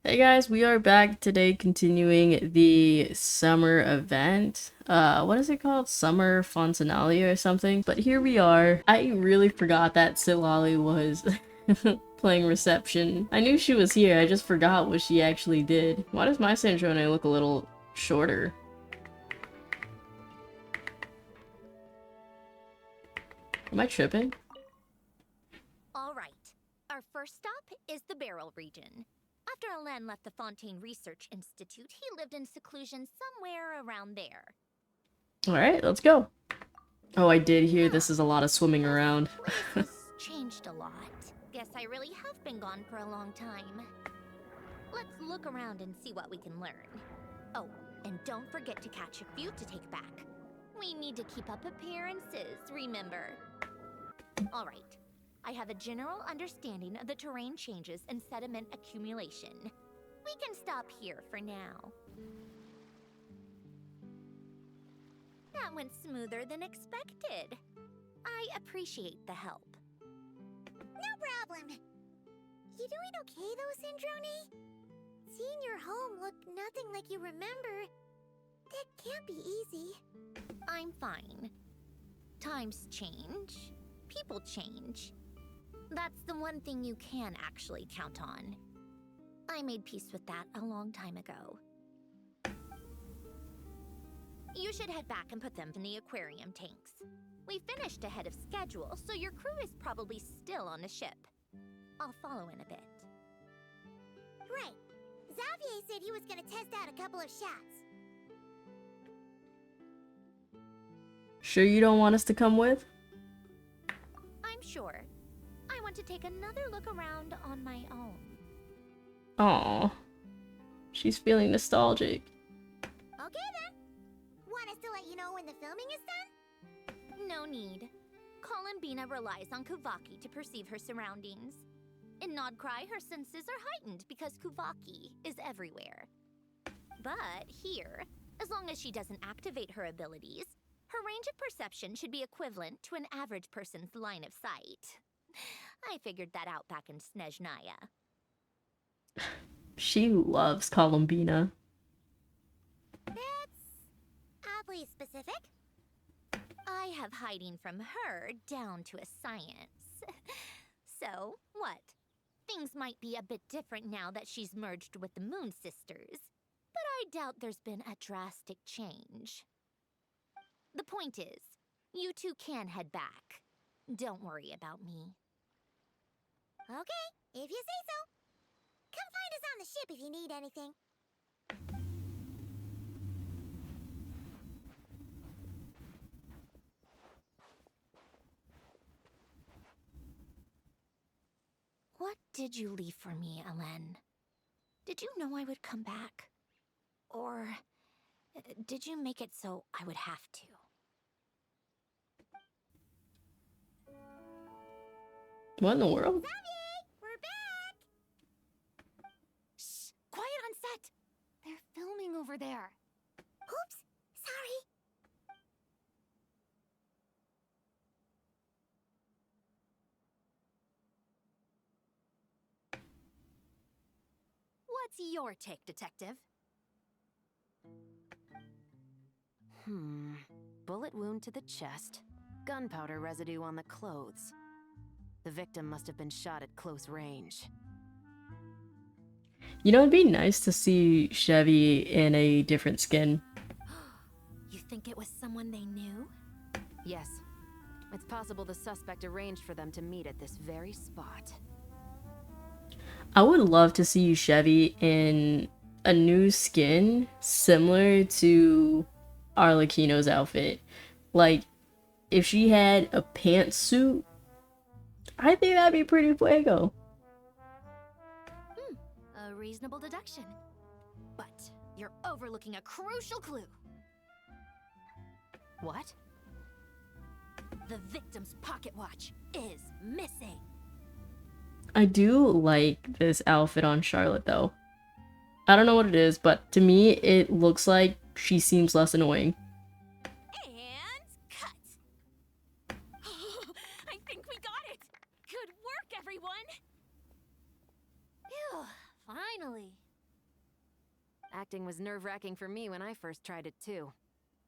Hey guys, we are back today continuing the summer event. What is it called? Summer Fontanalia or something? But here we are. I really forgot that Silali was playing reception. I knew she was here, I just forgot what she actually did. Why does my Sanjone look a little shorter? Am I tripping? All right. Our first stop is the Barrel region. After Alain left the Fontaine Research Institute, he lived in seclusion somewhere around there. Alright, let's go. Oh, I did hear Huh. this is a lot of swimming This around. place has changed a lot. Guess I really have been gone for a long time. Let's look around and see what we can learn. Oh, and don't forget to catch a few to take back. We need to keep up appearances, remember? All right. I have a general understanding of the terrain changes and sediment accumulation. We can stop here for now. That went smoother than expected. I appreciate the help. No problem. You doing okay though, Sandrone? Seeing your home look nothing like you remember, that can't be easy. I'm fine. Times change. People change. That's the one thing you can actually count on. I made peace with that a long time ago. You should head back and put them in the aquarium tanks. We finished ahead of schedule, so your crew is probably still on the ship. I'll follow in a bit. Right. Xavier said he was gonna test out a couple of shots. Sure you don't want us to come with? I'm sure. I want to take another look around on my own. Aw. She's feeling nostalgic. Okay then. Want us to let you know when the filming is done? No need. Columbina relies on Kuvaki to perceive her surroundings. In Nodcry, her senses are heightened because Kuvaki is everywhere. But here, as long as she doesn't activate her abilities, her range of perception should be equivalent to an average person's line of sight. I figured that out back in Snezhnaya. She loves Columbina. That's oddly specific. I have hiding from her down to a science. So, what? Things might be a bit different now that she's merged with the Moon Sisters, but I doubt there's been a drastic change. The point is, you two can head back. Don't worry about me. Okay, if you say so. Come find us on the ship if you need anything. What did you leave for me, Alain? Did you know I would come back? Or did you make it so I would have to? What in the world? Xavier, we're back! Shh! Quiet on set! They're filming over there. Oops, sorry. What's your take, Detective? Bullet wound to the chest. Gunpowder residue on the clothes. The victim must have been shot at close range. You know, it'd be nice to see Chevy in a different skin. You think it was someone they knew? Yes. It's possible the suspect arranged for them to meet at this very spot. I would love to see Chevy in a new skin similar to Arlecchino's outfit. Like, if she had a pantsuit, I think that'd be pretty fuego. A reasonable deduction. But you're overlooking a crucial clue. What? The victim's pocket watch is missing. I do like this outfit on Charlotte, though. I don't know what it is, but to me, it looks like she seems less annoying. And cut. I think we got it. Good work, everyone. Phew, finally. Acting was nerve-wracking for me when I first tried it too.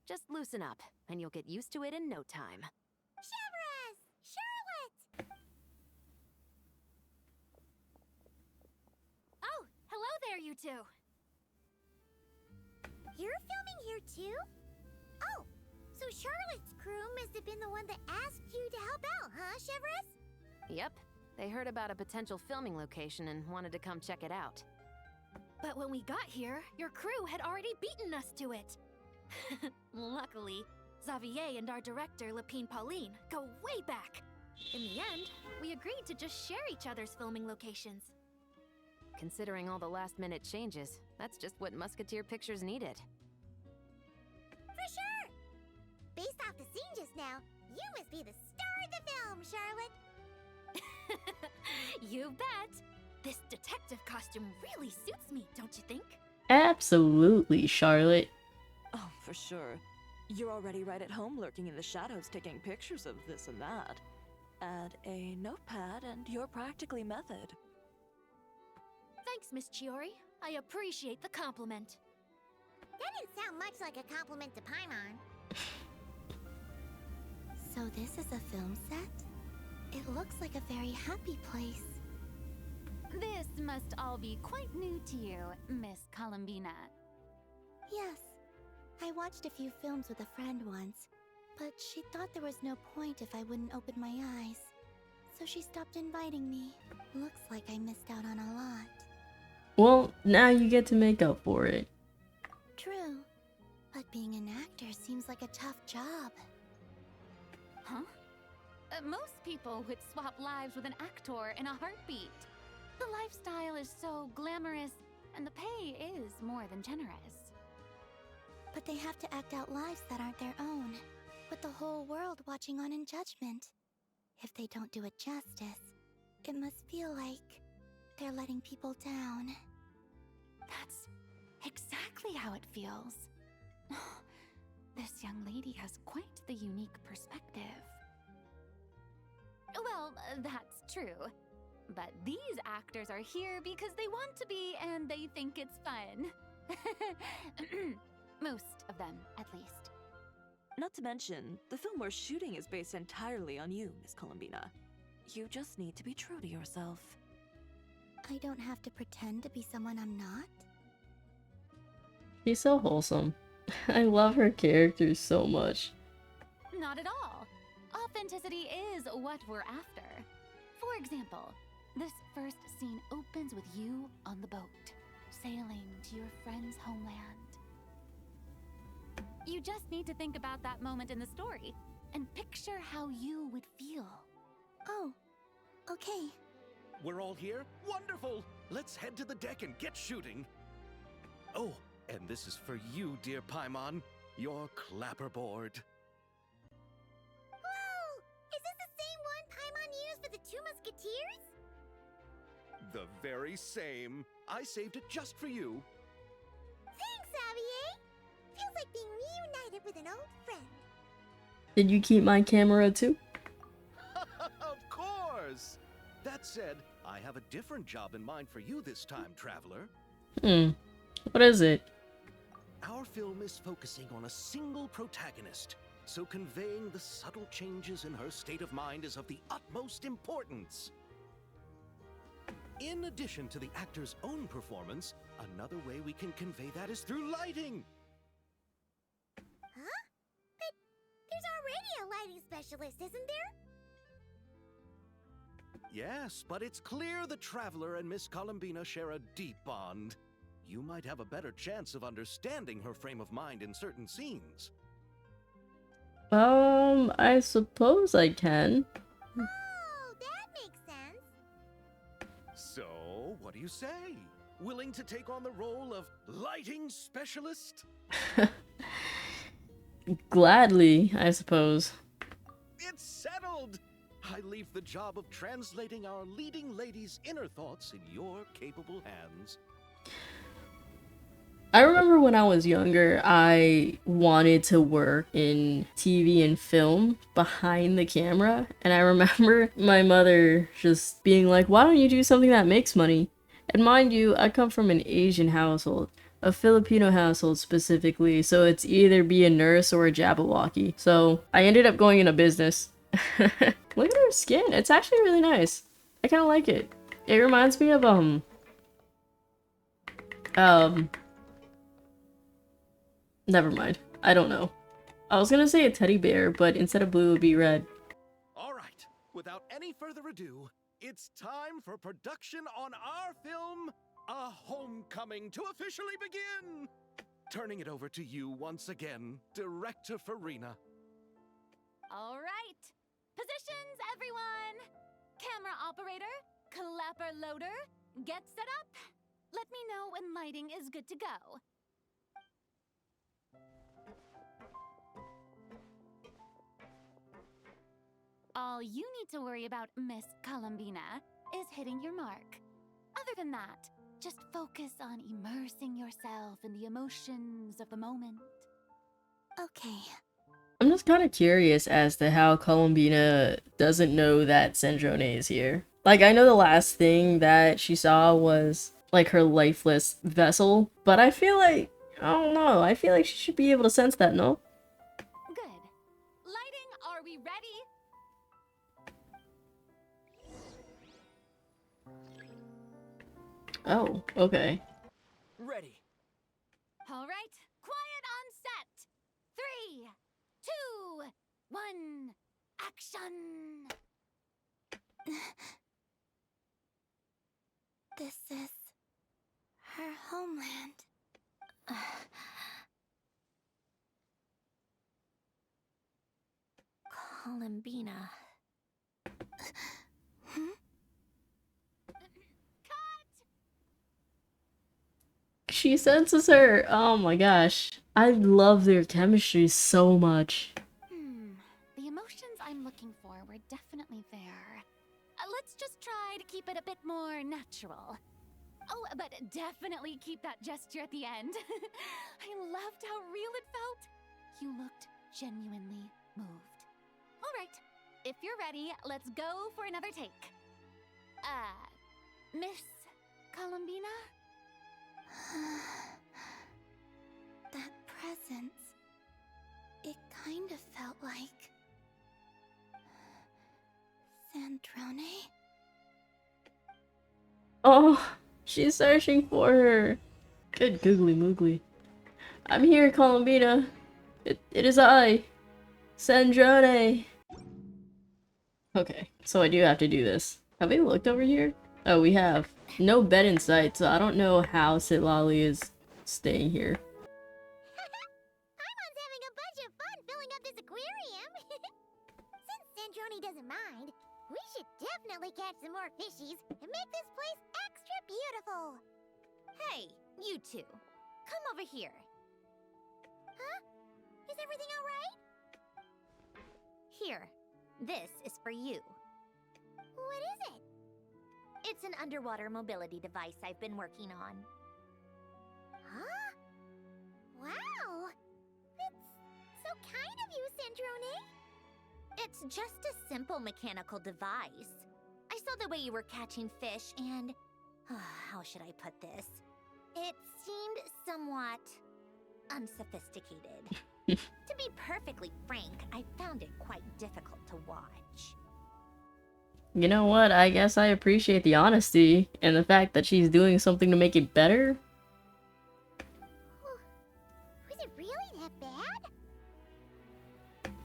Just loosen up, and you'll get used to it in no time. Severus! Charlotte! Oh, hello there, you two. You're filming here too? Oh, so Charlotte's crew must have been the one that asked you to help out, huh, Severus? Yep, they heard about a potential filming location and wanted to come check it out. But when we got here, your crew had already beaten us to it. Luckily, Xavier and our director, Lapine Pauline, go way back. In the end, we agreed to just share each other's filming locations. Considering all the last-minute changes, that's just what Musketeer Pictures needed. For sure! Based off the scene just now, you must be the star of the film, Charlotte! You bet! This detective costume really suits me, don't you think? Absolutely, Charlotte. Oh, for sure. You're already right at home lurking in the shadows taking pictures of this and that. Add a notepad and you're practically method. Thanks, Miss Chiori. I appreciate the compliment. That didn't sound much like a compliment to Paimon. So this is a film set? It looks like a very happy place. This must all be quite new to you, Miss Columbina. Yes. I watched a few films with a friend once, but she thought there was no point if I wouldn't open my eyes. So she stopped inviting me. Looks like I missed out on a lot. Well, now you get to make up for it. True. But being an actor seems like a tough job. Huh? Most people would swap lives with an actor in a heartbeat. The lifestyle is so glamorous, and the pay is more than generous. But they have to act out lives that aren't their own, with the whole world watching on in judgment. If they don't do it justice, it must feel like they're letting people down. That's exactly how it feels. This young lady has quite the unique perspective. Well, that's true. But these actors are here because they want to be and they think it's fun. Most of them, at least. Not to mention, the film we're shooting is based entirely on you, Miss Columbina. You just need to be true to yourself. I don't have to pretend to be someone I'm not? She's so wholesome. I love her character so much. Not at all. Authenticity is what we're after. For example, this first scene opens with you on the boat, sailing to your friend's homeland. You just need to think about that moment in the story and picture how you would feel. Oh, okay. We're all here? Wonderful! Let's head to the deck and get shooting. Oh, and this is for you, dear Paimon. Your clapperboard. Whoa! Is this the same one Paimon used for the Two Musketeers? The very same. I saved it just for you. Thanks, Xavier! Feels like being reunited with an old friend. Did you keep my camera too? Of course! That said, I have a different job in mind for you this time, traveler. What is it? Our film is focusing on a single protagonist, so conveying the subtle changes in her state of mind is of the utmost importance. In addition to the actor's own performance, another way we can convey that is through lighting. Huh? But there's already a lighting specialist, isn't there? Yes, but it's clear the Traveler and Miss Columbina share a deep bond. You might have a better chance of understanding her frame of mind in certain scenes. I suppose I can. Oh, that makes sense. So, what do you say? Willing to take on the role of lighting specialist? Gladly, I suppose. It's settled! I leave the job of translating our leading lady's inner thoughts in your capable hands. I remember when I was younger, I wanted to work in TV and film behind the camera. And I remember my mother just being like, why don't you do something that makes money? And mind you, I come from an Asian household, a Filipino household specifically, so it's either be a nurse or a Jabberwocky. So I ended up going into business. Look at her skin. It's actually really nice. I kind of like it. It reminds me of never mind. I don't know. I was gonna say a teddy bear, but instead of blue it would be red. All right, without any further ado, it's time for production on our film, A Homecoming, to officially begin. Turning it over to you once again, Director Farina. All right. Positions, everyone. Camera operator, clapper loader, get set up. Let me know when lighting is good to go. All you need to worry about, Miss Columbina, is hitting your mark. Other than that, just focus on immersing yourself in the emotions of the moment. Okay. I'm just kind of curious as to how Columbina doesn't know that Sandrone is here. Like, I know the last thing that she saw was, like, her lifeless vessel, but I feel like, I don't know, I feel like she should be able to sense that, no? Good. Lighting, are we ready? Oh, okay. Ready. All right, quiet on set. 3, 2, 1, action! This is her homeland. Columbina. She senses her. Oh my gosh. I love their chemistry so much. The emotions I'm looking for were definitely there. Let's just try to keep it a bit more natural. Oh, but definitely keep that gesture at the end. I loved how real it felt. You looked genuinely moved. All right, if you're ready, let's go for another take. Miss Columbina? That presence. It kind of felt like Sandrone? Oh, she's searching for her. Good googly moogly. I'm here, Columbina. It is I, Sandrone. Okay, so I do have to do this. Have we looked over here? Oh, we have. No bed in sight, so I don't know how Sitlali is staying here. Paimon's having a bunch of fun filling up this aquarium. Since Sandrone doesn't mind, we should definitely catch some more fishies and make this place extra beautiful. Hey, you two. Come over here. Huh? Is everything all right? Here. This is for you. What is it? It's an underwater mobility device I've been working on. Huh? Wow! It's so kind of you, Sandrone. It's just a simple mechanical device. I saw the way you were catching fish and... how should I put this? It seemed somewhat unsophisticated. To be perfectly frank, I found it quite difficult to watch. You know what? I guess I appreciate the honesty and the fact that she's doing something to make it better. Was it really that bad?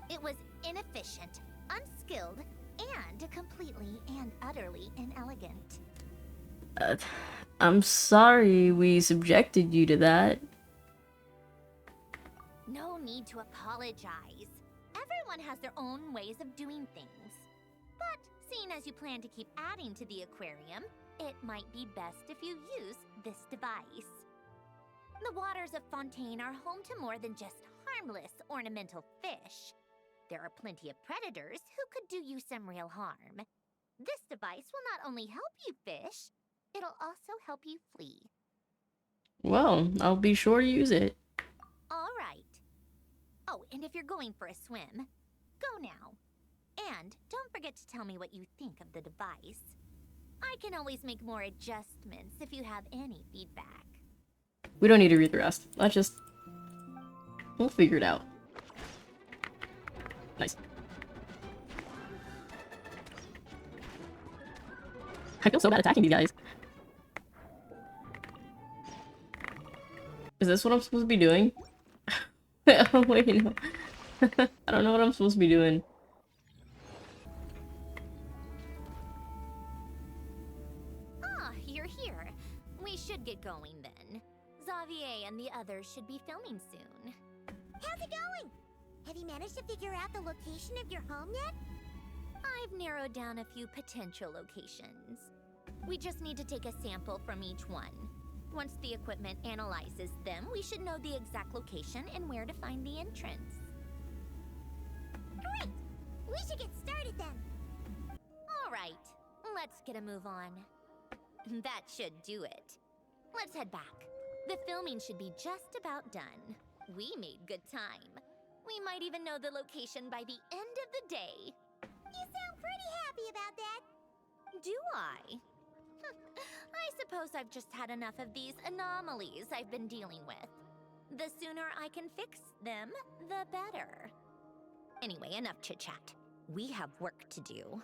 It was inefficient, unskilled, and completely and utterly inelegant. I'm sorry we subjected you to that. No need to apologize. Everyone has their own ways of doing things. But seeing as you plan to keep adding to the aquarium, it might be best if you use this device. The waters of Fontaine are home to more than just harmless ornamental fish. There are plenty of predators who could do you some real harm. This device will not only help you fish, it'll also help you flee. Well, I'll be sure to use it. All right. Oh, and if you're going for a swim, go now. And don't forget to tell me what you think of the device. I can always make more adjustments if you have any feedback. We don't need to read the rest. We'll figure it out. Nice. I feel so bad attacking these guys. Is this what I'm supposed to be doing? Oh, wait, no. I don't know what I'm supposed to be doing. Ah, you're here. We should get going then. Xavier and the others should be filming soon. How's it going? Have you managed to figure out the location of your home yet? I've narrowed down a few potential locations. We just need to take a sample from each one. Once the equipment analyzes them, we should know the exact location and where to find the entrance. Great! We should get started then. All right, let's get a move on. That should do it. Let's head back. The filming should be just about done. We made good time. We might even know the location by the end of the day. You sound pretty happy about that. Do I? I suppose I've just had enough of these anomalies I've been dealing with. The sooner I can fix them, the better. Anyway, enough chit-chat. We have work to do.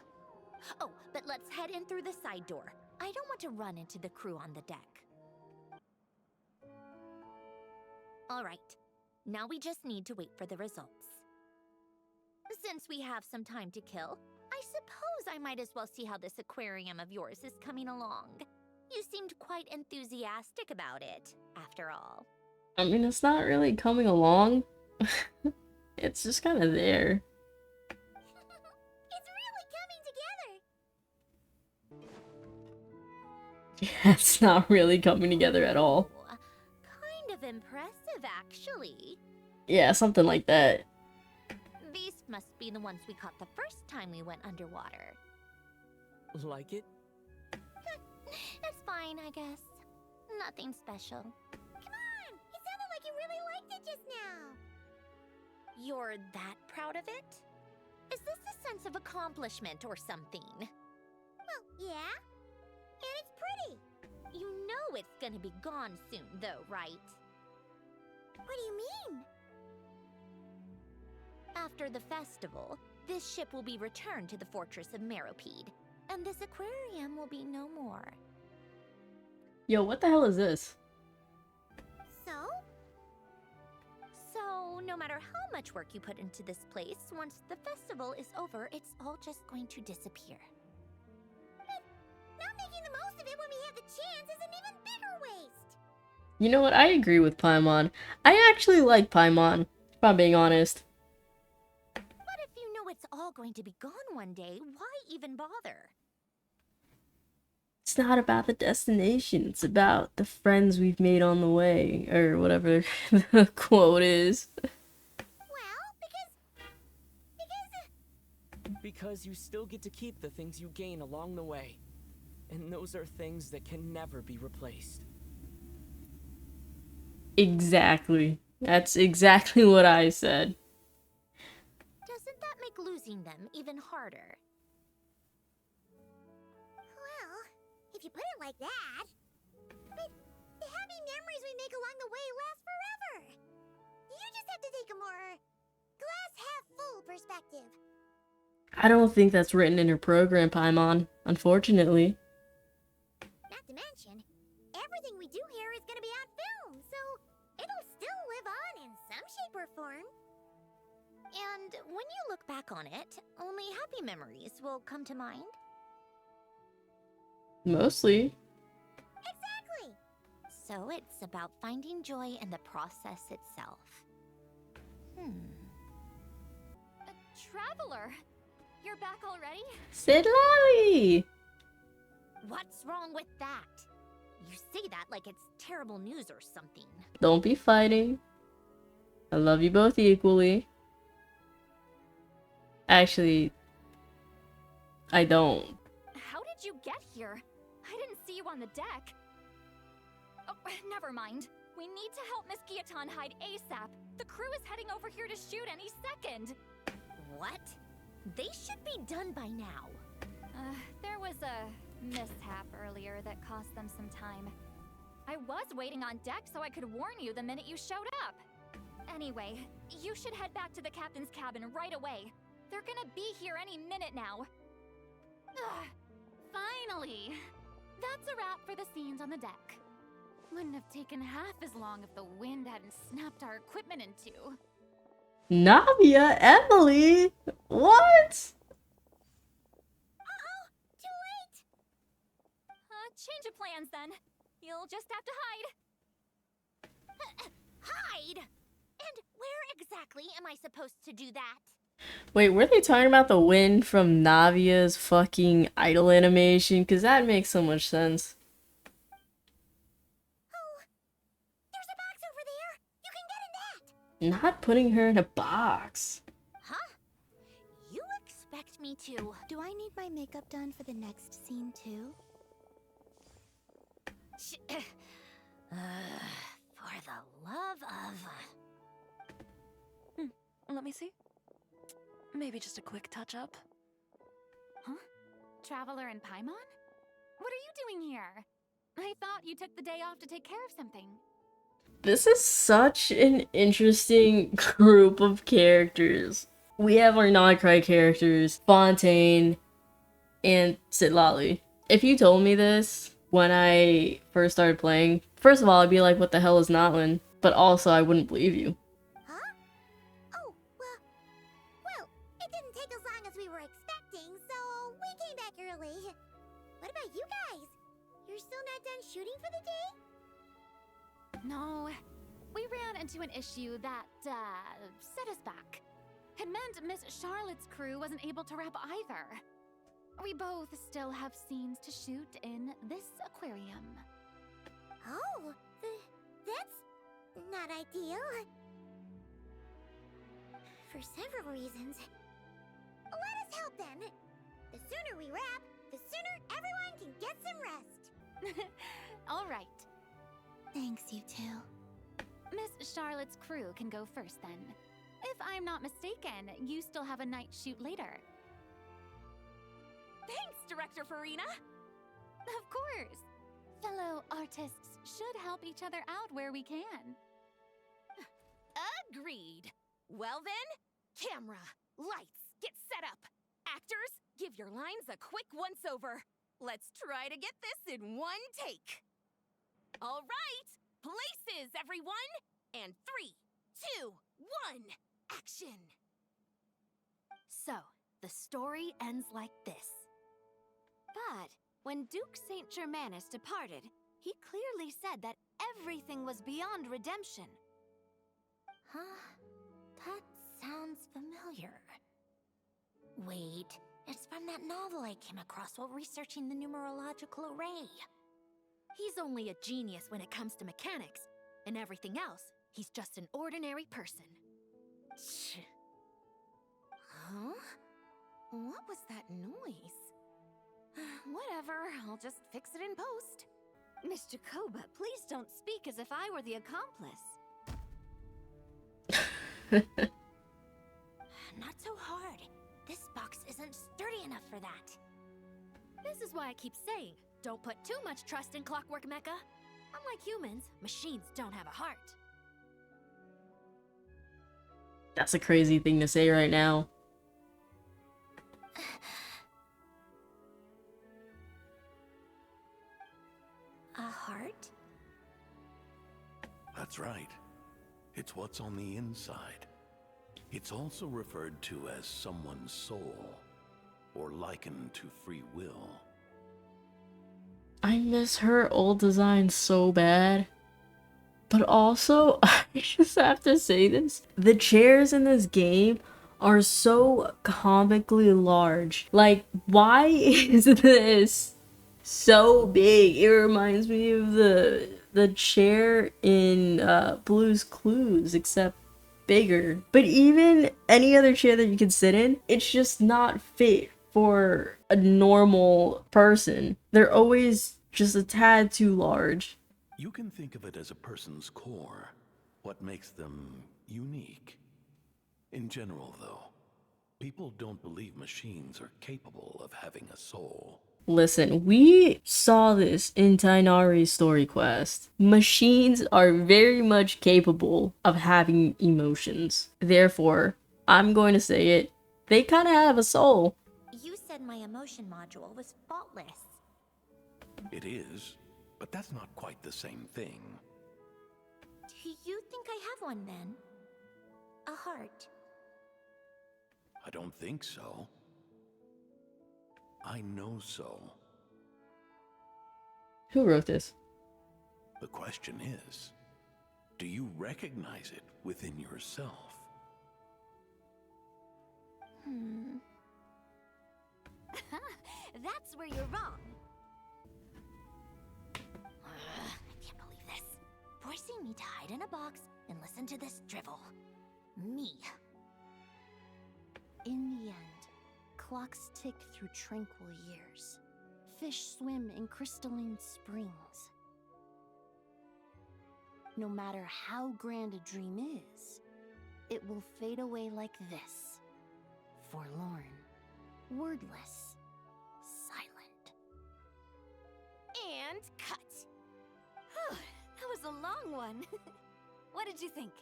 Oh, but let's head in through the side door. I don't want to run into the crew on the deck. All right. Now we just need to wait for the results. Since we have some time to kill, I suppose I might as well see how this aquarium of yours is coming along. You seemed quite enthusiastic about it, after all. I mean, it's not really coming along. It's just kind of there. It's really coming together. Yeah, it's not really coming together at all. Kind of impressive, actually. Yeah, something like that. These must be the ones we caught the first time we went underwater. Like it? That's fine, I guess. Nothing special. Come on! It sounded like you really liked it just now. You're that proud of it? Is this a sense of accomplishment or something? Well, yeah. And it's pretty. You know it's gonna be gone soon, though, right? What do you mean? After the festival, this ship will be returned to the fortress of Meropede, and this aquarium will be no more. Yo, what the hell is this? So? So, no matter how much work you put into this place, once the festival is over, it's all just going to disappear. But not making the most of it when we have the chance is an even bigger waste. You know what? I agree with Paimon. I actually like Paimon, if I'm being honest. But if you know it's all going to be gone one day, why even bother? It's not about the destination, it's about the friends we've made on the way, or whatever the quote is. Well, Because you still get to keep the things you gain along the way. And those are things that can never be replaced. Exactly. That's exactly what I said. Doesn't that make losing them even harder? well, if you put it like that. But the happy memories we make along the way last forever. You just have to take a more glass-half-full perspective. I don't think that's written in her program, Paimon, unfortunately. Not to mention, everything we do here is gonna be on film, so it'll still live on in some shape or form. And when you look back on it, only happy memories will come to mind. Mostly. Exactly. So it's about finding joy in the process itself. Traveler! You're back already? Sidlali! What's wrong with that? You say that like it's terrible news or something. Don't be fighting. I love you both equally. Actually, I don't. How did you get here? I didn't see you on the deck. Oh, never mind. We need to help Miss Guillotin hide ASAP. The crew is heading over here to shoot any second. What? They should be done by now. There was a mishap earlier that cost them some time. I was waiting on deck so I could warn you the minute you showed up. Anyway, you should head back to the captain's cabin right away. They're gonna be here any minute now. Ugh, finally! That's a wrap for the scenes on the deck. Wouldn't have taken half as long if the wind hadn't snapped our equipment in two. Navia? Emily? What? Uh-oh! Too late! Change of plans then. You'll just have to hide. Hide? And where exactly am I supposed to do that? Wait, were they talking about the wind from Navia's fucking idol animation? Because that makes so much sense. Oh, there's a box over there. You can get in that. Not putting her in a box. Huh? You expect me to? Do I need my makeup done for the next scene too? For the love of... Let me see. Maybe just a quick touch-up. Huh? Traveler and Paimon? What are you doing here? I thought you took the day off to take care of something. This is such an interesting group of characters. We have our non-cry characters, Fontaine and Tighnari. If you told me this when I first started playing, first of all, I'd be like, what the hell is Notlin? But also, I wouldn't believe you. Huh? Oh, well, it didn't take as long as we were expecting, so we came back early. What about you guys? You're still not done shooting for the day? No, we ran into an issue that, set us back. It meant Miss Charlotte's crew wasn't able to wrap either. We both still have scenes to shoot in this aquarium. Oh, that's not ideal. For several reasons. Let us help then. The sooner we wrap, the sooner everyone can get some rest. All right. Thanks, you two. Miss Charlotte's crew can go first then. If I'm not mistaken, you still have a night shoot later. Thanks, Director Farina! Of course. Fellow artists should help each other out where we can. Agreed. Well then, camera, lights, get set up. Actors, give your lines a quick once-over. Let's try to get this in one take. All right, places, everyone! And 3, 2, 1, action! So, the story ends like this. But when Duke Saint Germanus departed, he clearly said that everything was beyond redemption. Huh? That sounds familiar. Wait, it's from that novel I came across while researching the numerological array. He's only a genius when it comes to mechanics, and everything else, he's just an ordinary person. Huh? What was that noise? Whatever, I'll just fix it in post. Miss Jacoba, please don't speak as if I were the accomplice. Not so hard. This box isn't sturdy enough for that. This is why I keep saying, don't put too much trust in Clockwork Mecha. Unlike humans, machines don't have a heart. That's a crazy thing to say right now. A heart? That's right. It's what's on the inside. It's also referred to as someone's soul, or likened to free will. I miss her old design so bad. But also, I just have to say this. The chairs in this game are so comically large. Like, why is this so big? It reminds me of the chair in Blue's Clues, except bigger. But even any other chair that you can sit in, it's just not fit for a normal person. They're always just a tad too large. You can think of it as a person's core, what makes them unique. In general, though, people don't believe machines are capable of having a soul. Listen, we saw this in Tighnari's story quest. Machines are very much capable of having emotions. Therefore, I'm going to say it, they kind of have a soul. You said my emotion module was faultless. It is, but that's not quite the same thing. Do you think I have one then? A heart. I don't think so. I know so. Who wrote this? The question is, do you recognize it within yourself? That's where you're wrong. I can't believe this. Forcing me to hide in a box and listen to this drivel. Me. In the end, clocks tick through tranquil years. Fish swim in crystalline springs. No matter how grand a dream is, it will fade away like this. Forlorn, wordless, silent. And cut. That was a long one. What did you think?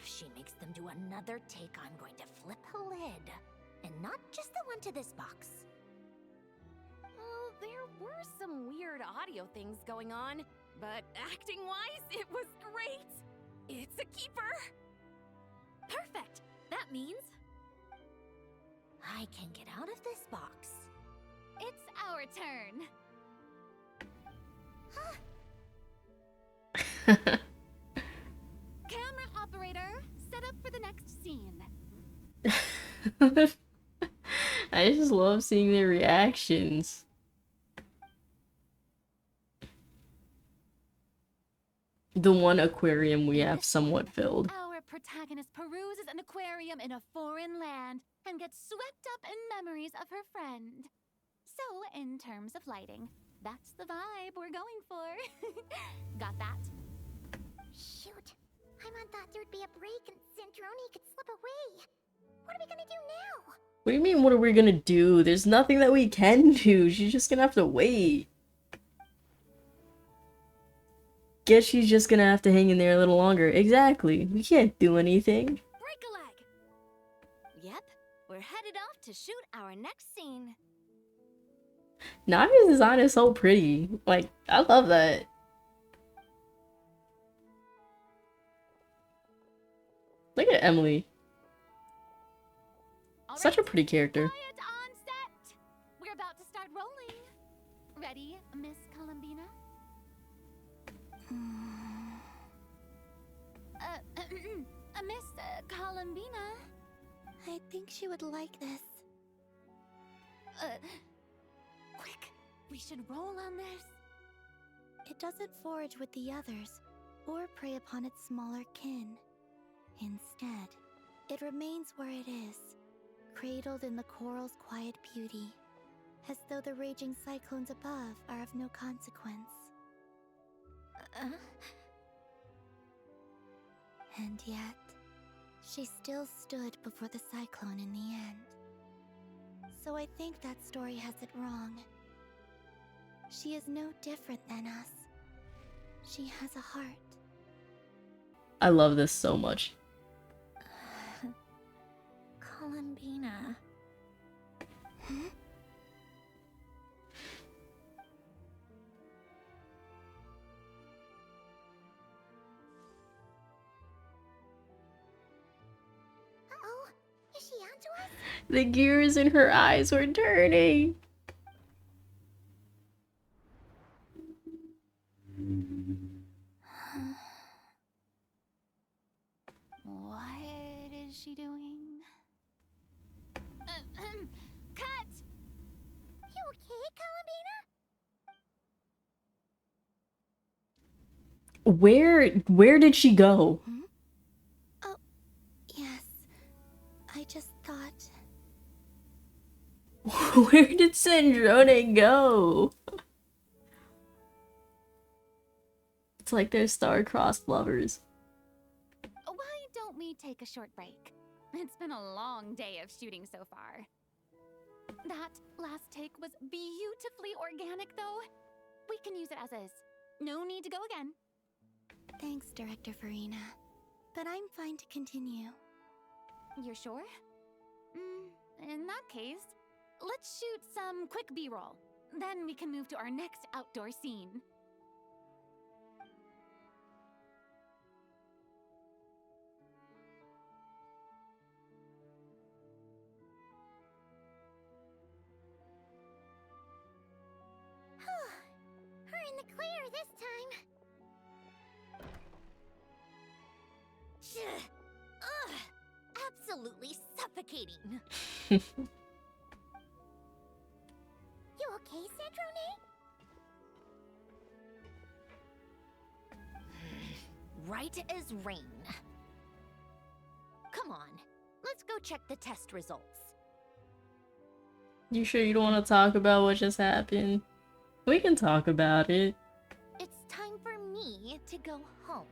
If she makes them do another take, I'm going to flip a lid. And not just the one to this box. Well, there were some weird audio things going on, but acting-wise, it was great. It's a keeper. Perfect. That means I can get out of this box. It's our turn. Camera operator, set up for the next scene. I just love seeing their reactions. The one aquarium we have somewhat filled. Our protagonist peruses an aquarium in a foreign land and gets swept up in memories of her friend. So, in terms of lighting, that's the vibe we're going for. Got that? Shoot. Paimon thought there'd be a break and Zandroni could slip away. What are we gonna do now? What do you mean, what are we gonna do? There's nothing that we can do. She's just gonna have to wait. Guess she's just gonna have to hang in there a little longer. Exactly. We can't do anything. break a leg. Yep, we're headed off to shoot our next scene. Nami's design is so pretty. Like, I love that. Look at Emily. Such a pretty character. Quiet on set. We're about to start rolling. Ready, Miss Columbina? Miss Columbina? I think she would like this. Quick, we should roll on this. It doesn't forage with the others, or prey upon its smaller kin. Instead, it remains where it is, cradled in the coral's quiet beauty, as though the raging cyclones above are of no consequence. And yet, she still stood before the cyclone in the end. So I think that story has it wrong. She is no different than us. She has a heart. I love this so much. Columbina. Uh-oh, is she onto us? The gears in her eyes were turning. What is she doing? Cut! You okay, Columbina? Where did she go? Oh, yes. I just thought... Where did Zandroni go? It's like they're star-crossed lovers. Why don't we take a short break? It's been a long day of shooting so far. That last take was beautifully organic, though. We can use it as is. No need to go again. Thanks, Director Farina. But I'm fine to continue. You're sure? In that case, let's shoot some quick B-roll. Then we can move to our next outdoor scene. We're in the clear this time. Ugh! Absolutely suffocating. You okay, Sandrone? Right as rain. Come on, let's go check the test results. You sure you don't want to talk about what just happened? We can talk about it. It's time for me to go home.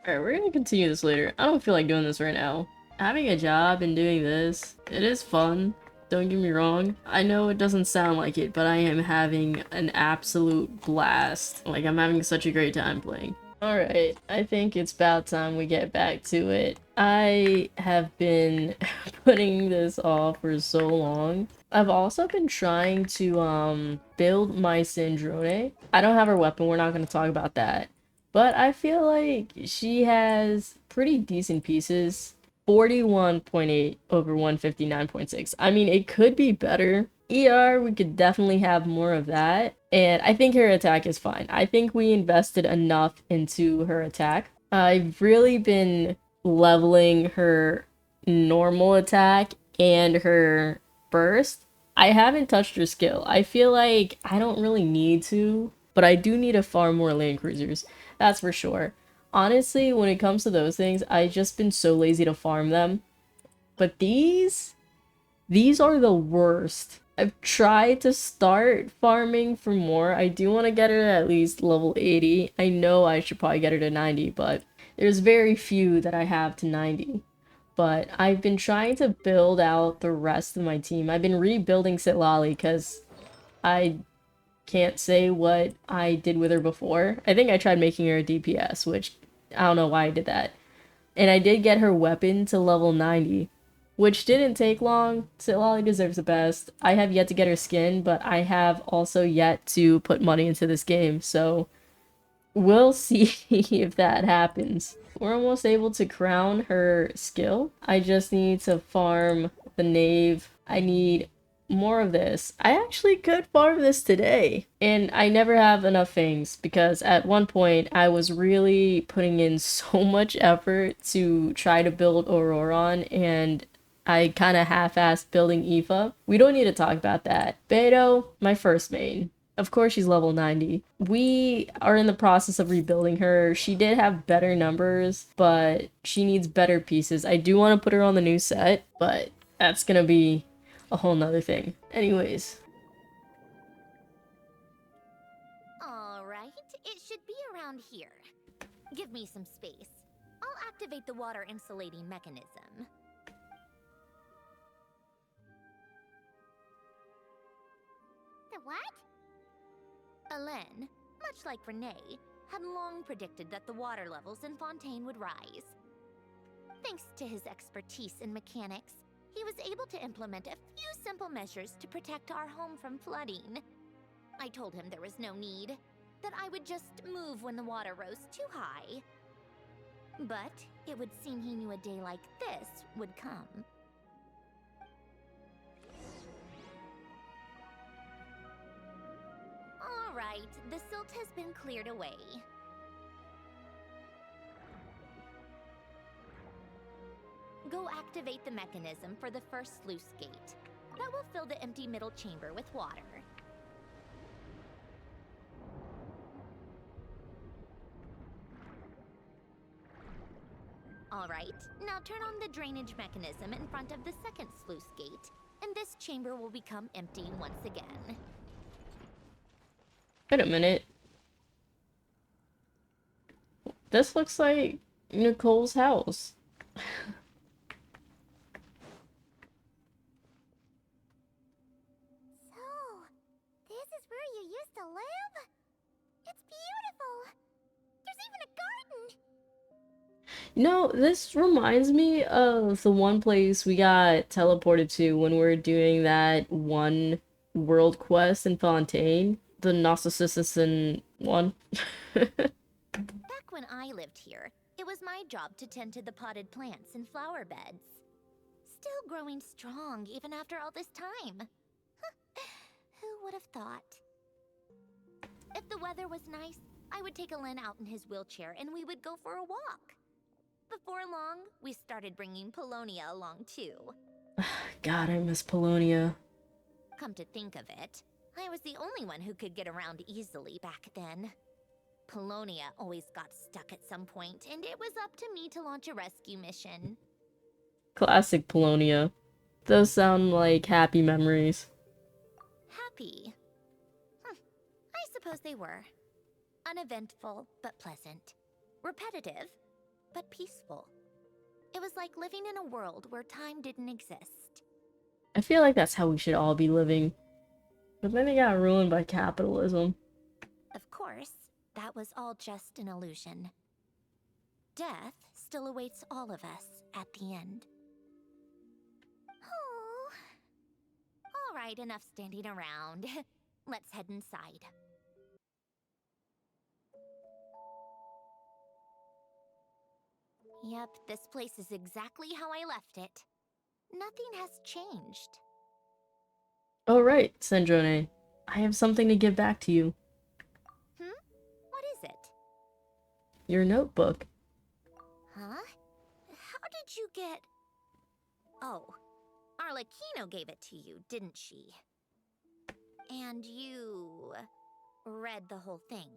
Alright, we're gonna continue this later. I don't feel like doing this right now. Having a job and doing this, it is fun. Don't get me wrong. I know it doesn't sound like it, but I am having an absolute blast. Like, I'm having such a great time playing. Alright, I think it's about time we get back to it. I have been putting this off for so long. I've also been trying to build my Sandrone. I don't have her weapon, we're not going to talk about that. But I feel like she has pretty decent pieces. 41.8 over 159.6. I mean, it could be better. ER, we could definitely have more of that. And I think her attack is fine. I think we invested enough into her attack. I've really been leveling her normal attack and her burst. I haven't touched her skill. I feel like I don't really need to, but I do need to farm more land cruisers. That's for sure. Honestly, when it comes to those things, I've just been so lazy to farm them. But these are the worst. I've tried to start farming for more. I do want to get her to at least level 80. I know I should probably get her to 90, but there's very few that I have to 90. But I've been trying to build out the rest of my team. I've been rebuilding Sitlali because I can't say what I did with her before. I think I tried making her a DPS, which I don't know why I did that. And I did get her weapon to level 90, which didn't take long. Sitlali deserves the best. I have yet to get her skin, but I have also yet to put money into this game, so we'll see if that happens. We're almost able to crown her skill. I just need to farm the Knave. I need more of this. I actually could farm this today, and I never have enough things because at one point I was really putting in so much effort to try to build Auroron, and I kind of half-assed building Aoife. We don't need to talk about that. Beto, my first main. Of course she's level 90. We are in the process of rebuilding her. She did have better numbers, but she needs better pieces. I do want to put her on the new set, but that's gonna be a whole nother thing. Anyways. Alright, it should be around here. Give me some space. I'll activate the water insulating mechanism. The what? Hélène, much like Renee, had long predicted that the water levels in Fontaine would rise. Thanks to his expertise in mechanics, he was able to implement a few simple measures to protect our home from flooding. I told him there was no need, that I would just move when the water rose too high. But it would seem he knew a day like this would come. Alright, the silt has been cleared away. Go activate the mechanism for the first sluice gate. That will fill the empty middle chamber with water. Alright, now turn on the drainage mechanism in front of the second sluice gate, and this chamber will become empty once again. Wait a minute. This looks like Nicole's house. You know, this reminds me of the one place we got teleported to when we were doing that one world quest in Fontaine, the Narcissistan one. Back when I lived here, it was my job to tend to the potted plants and flower beds. Still growing strong even after all this time. Who would have thought? If the weather was nice, I would take Alen out in his wheelchair and we would go for a walk. Before long, we started bringing Polonia along too. God, I miss Polonia. Come to think of it, I was the only one who could get around easily back then. Polonia always got stuck at some point, and it was up to me to launch a rescue mission. Classic Polonia. Those sound like happy memories. Happy? I suppose they were. Uneventful, but pleasant. Repetitive, but peaceful. It was like living in a world where time didn't exist. I feel like that's how we should all be living. But then it got ruined by capitalism. Of course, that was all just an illusion. Death still awaits all of us at the end. Oh. All right, enough standing around. Let's head inside. Yep, this place is exactly how I left it. Nothing has changed. Oh right, Sandrone. I have something to give back to you. What is it? Your notebook. Huh? How did you get... Oh, Arlecchino gave it to you, didn't she? And you... read the whole thing.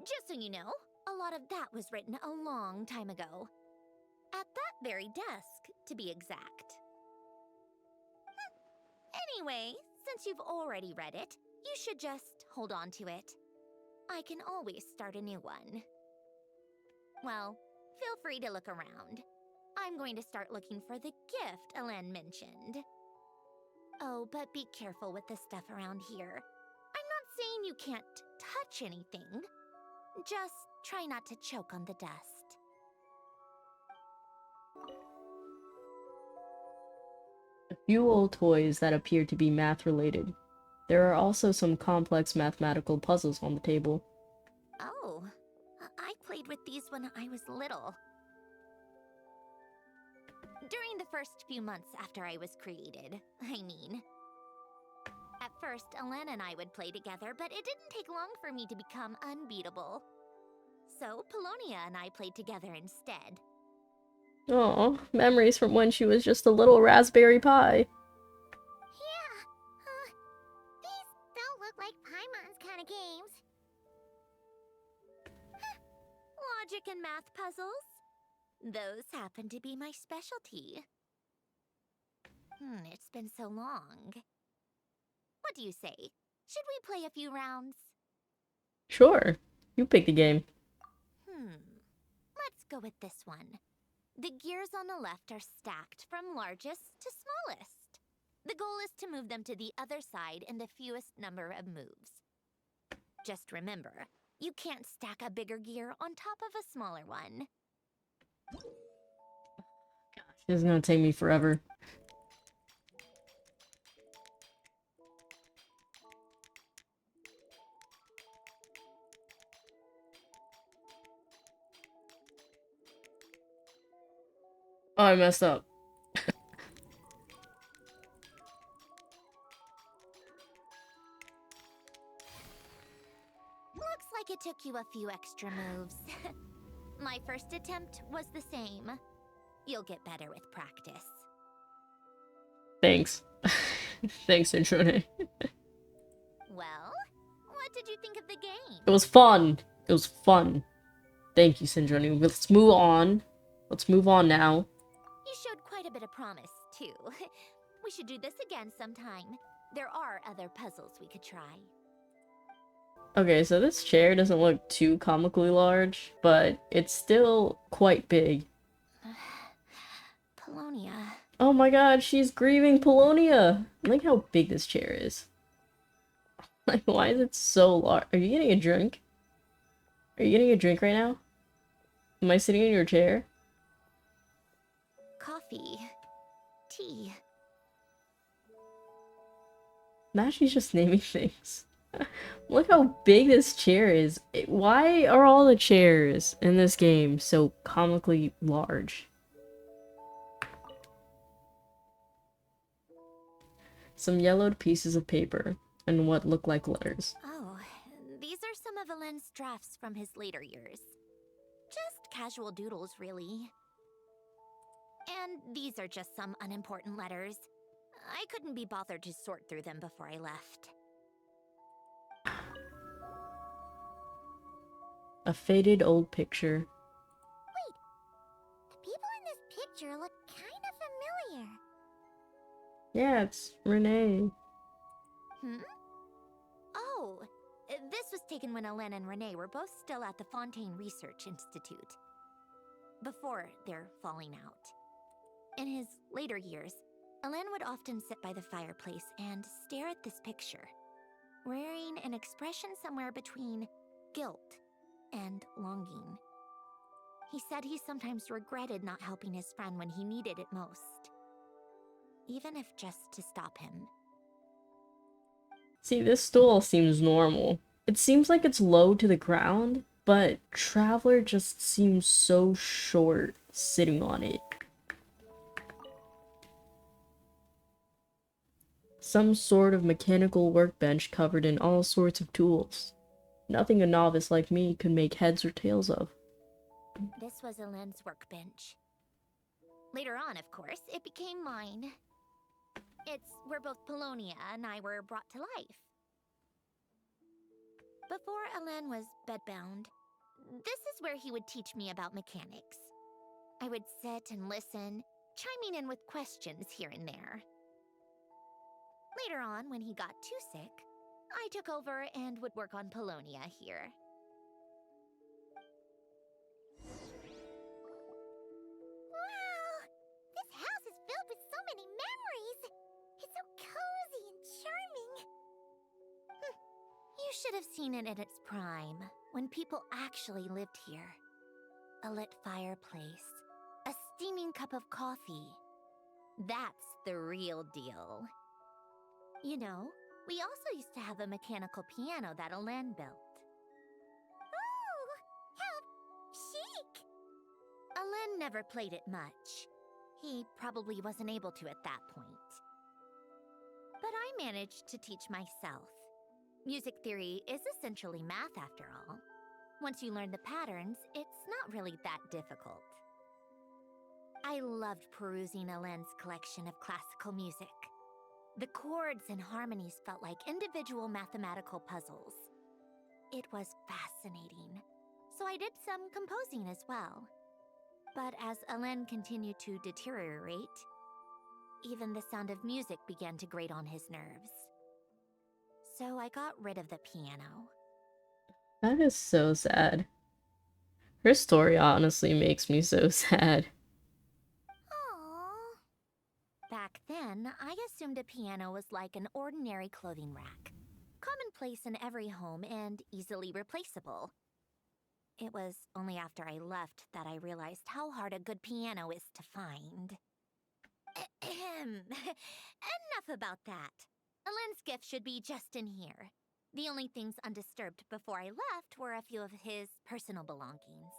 Just so you know, a lot of that was written a long time ago. At that very desk, to be exact. Anyway, since you've already read it, you should just hold on to it. I can always start a new one. Well, feel free to look around. I'm going to start looking for the gift Alen mentioned. Oh, but be careful with the stuff around here. I'm not saying you can't touch anything. Just try not to choke on the dust. A few old toys that appear to be math-related. There are also some complex mathematical puzzles on the table. Oh, I played with these when I was little. During the first few months after I was created, I mean. At first, Alen and I would play together, but it didn't take long for me to become unbeatable. So, Polonia and I played together instead. Aw, memories from when she was just a little Raspberry Pi. Yeah, these don't look like Paimon's kind of games. Logic and math puzzles? Those happen to be my specialty. It's been so long. What do you say? Should we play a few rounds? Sure, you pick the game. Let's go with this one. The gears on the left are stacked from largest to smallest. The goal is to move them to the other side in the fewest number of moves. Just remember, you can't stack a bigger gear on top of a smaller one. This is gonna take me forever. Oh, I messed up. Looks like it took you a few extra moves. My first attempt was the same. You'll get better with practice. Thanks. Thanks, Introne. Well, what did you think of the game? It was fun. It was fun. Thank you, Sindroni. Let's move on. Let's move on now. You showed quite a bit of promise, too. We should do this again sometime. There are other puzzles we could try. Okay, so this chair doesn't look too comically large, but it's still quite big. Polonia. Oh my god, she's grieving Polonia! Look how big this chair is. Like, why is it so large? Are you getting a drink? Are you getting a drink right now? Am I sitting in your chair? Coffee. Tea. Now she's just naming things. Look how big this chair is. Why are all the chairs in this game so comically large? Some yellowed pieces of paper and what look like letters. Oh, these are some of Alen's drafts from his later years. Just casual doodles, really. And these are just some unimportant letters. I couldn't be bothered to sort through them before I left. A faded old picture. The people in this picture look kind of familiar. Yeah, it's Renee. Oh, this was taken when Alen and Renee were both still at the Fontaine Research Institute. Before their falling out. In his later years, Alen would often sit by the fireplace and stare at this picture, wearing an expression somewhere between guilt and longing. He said he sometimes regretted not helping his friend when he needed it most, even if just to stop him. See, this stool seems normal. It seems like it's low to the ground, but Traveler just seems so short sitting on it. Some sort of mechanical workbench covered in all sorts of tools. Nothing a novice like me could make heads or tails of. This was Alen's workbench. Later on, of course, it became mine. It's where both Polonia and I were brought to life. Before Alen was bedbound, this is where he would teach me about mechanics. I would sit and listen, chiming in with questions here and there. Later on, when he got too sick, I took over and would work on Polonia here. Wow! This house is filled with so many memories! It's so cozy and charming! You should have seen it in its prime, when people actually lived here. A lit fireplace, a steaming cup of coffee. That's the real deal. You know, we also used to have a mechanical piano that Alen built. Ooh! How chic! Alen never played it much. He probably wasn't able to at that point. But I managed to teach myself. Music theory is essentially math after all. Once you learn the patterns, it's not really that difficult. I loved perusing Alen's collection of classical music. The chords and harmonies felt like individual mathematical puzzles. It was fascinating, so I did some composing as well. But as Alen continued to deteriorate, even the sound of music began to grate on his nerves. So I got rid of the piano. That is so sad. Her story honestly makes me so sad. Aww. Back then, I assumed a piano was like an ordinary clothing rack, commonplace in every home and easily replaceable. It was only after I left that I realized how hard a good piano is to find. Enough about that. Alen's gift should be just in here. The only things undisturbed before I left were a few of his personal belongings.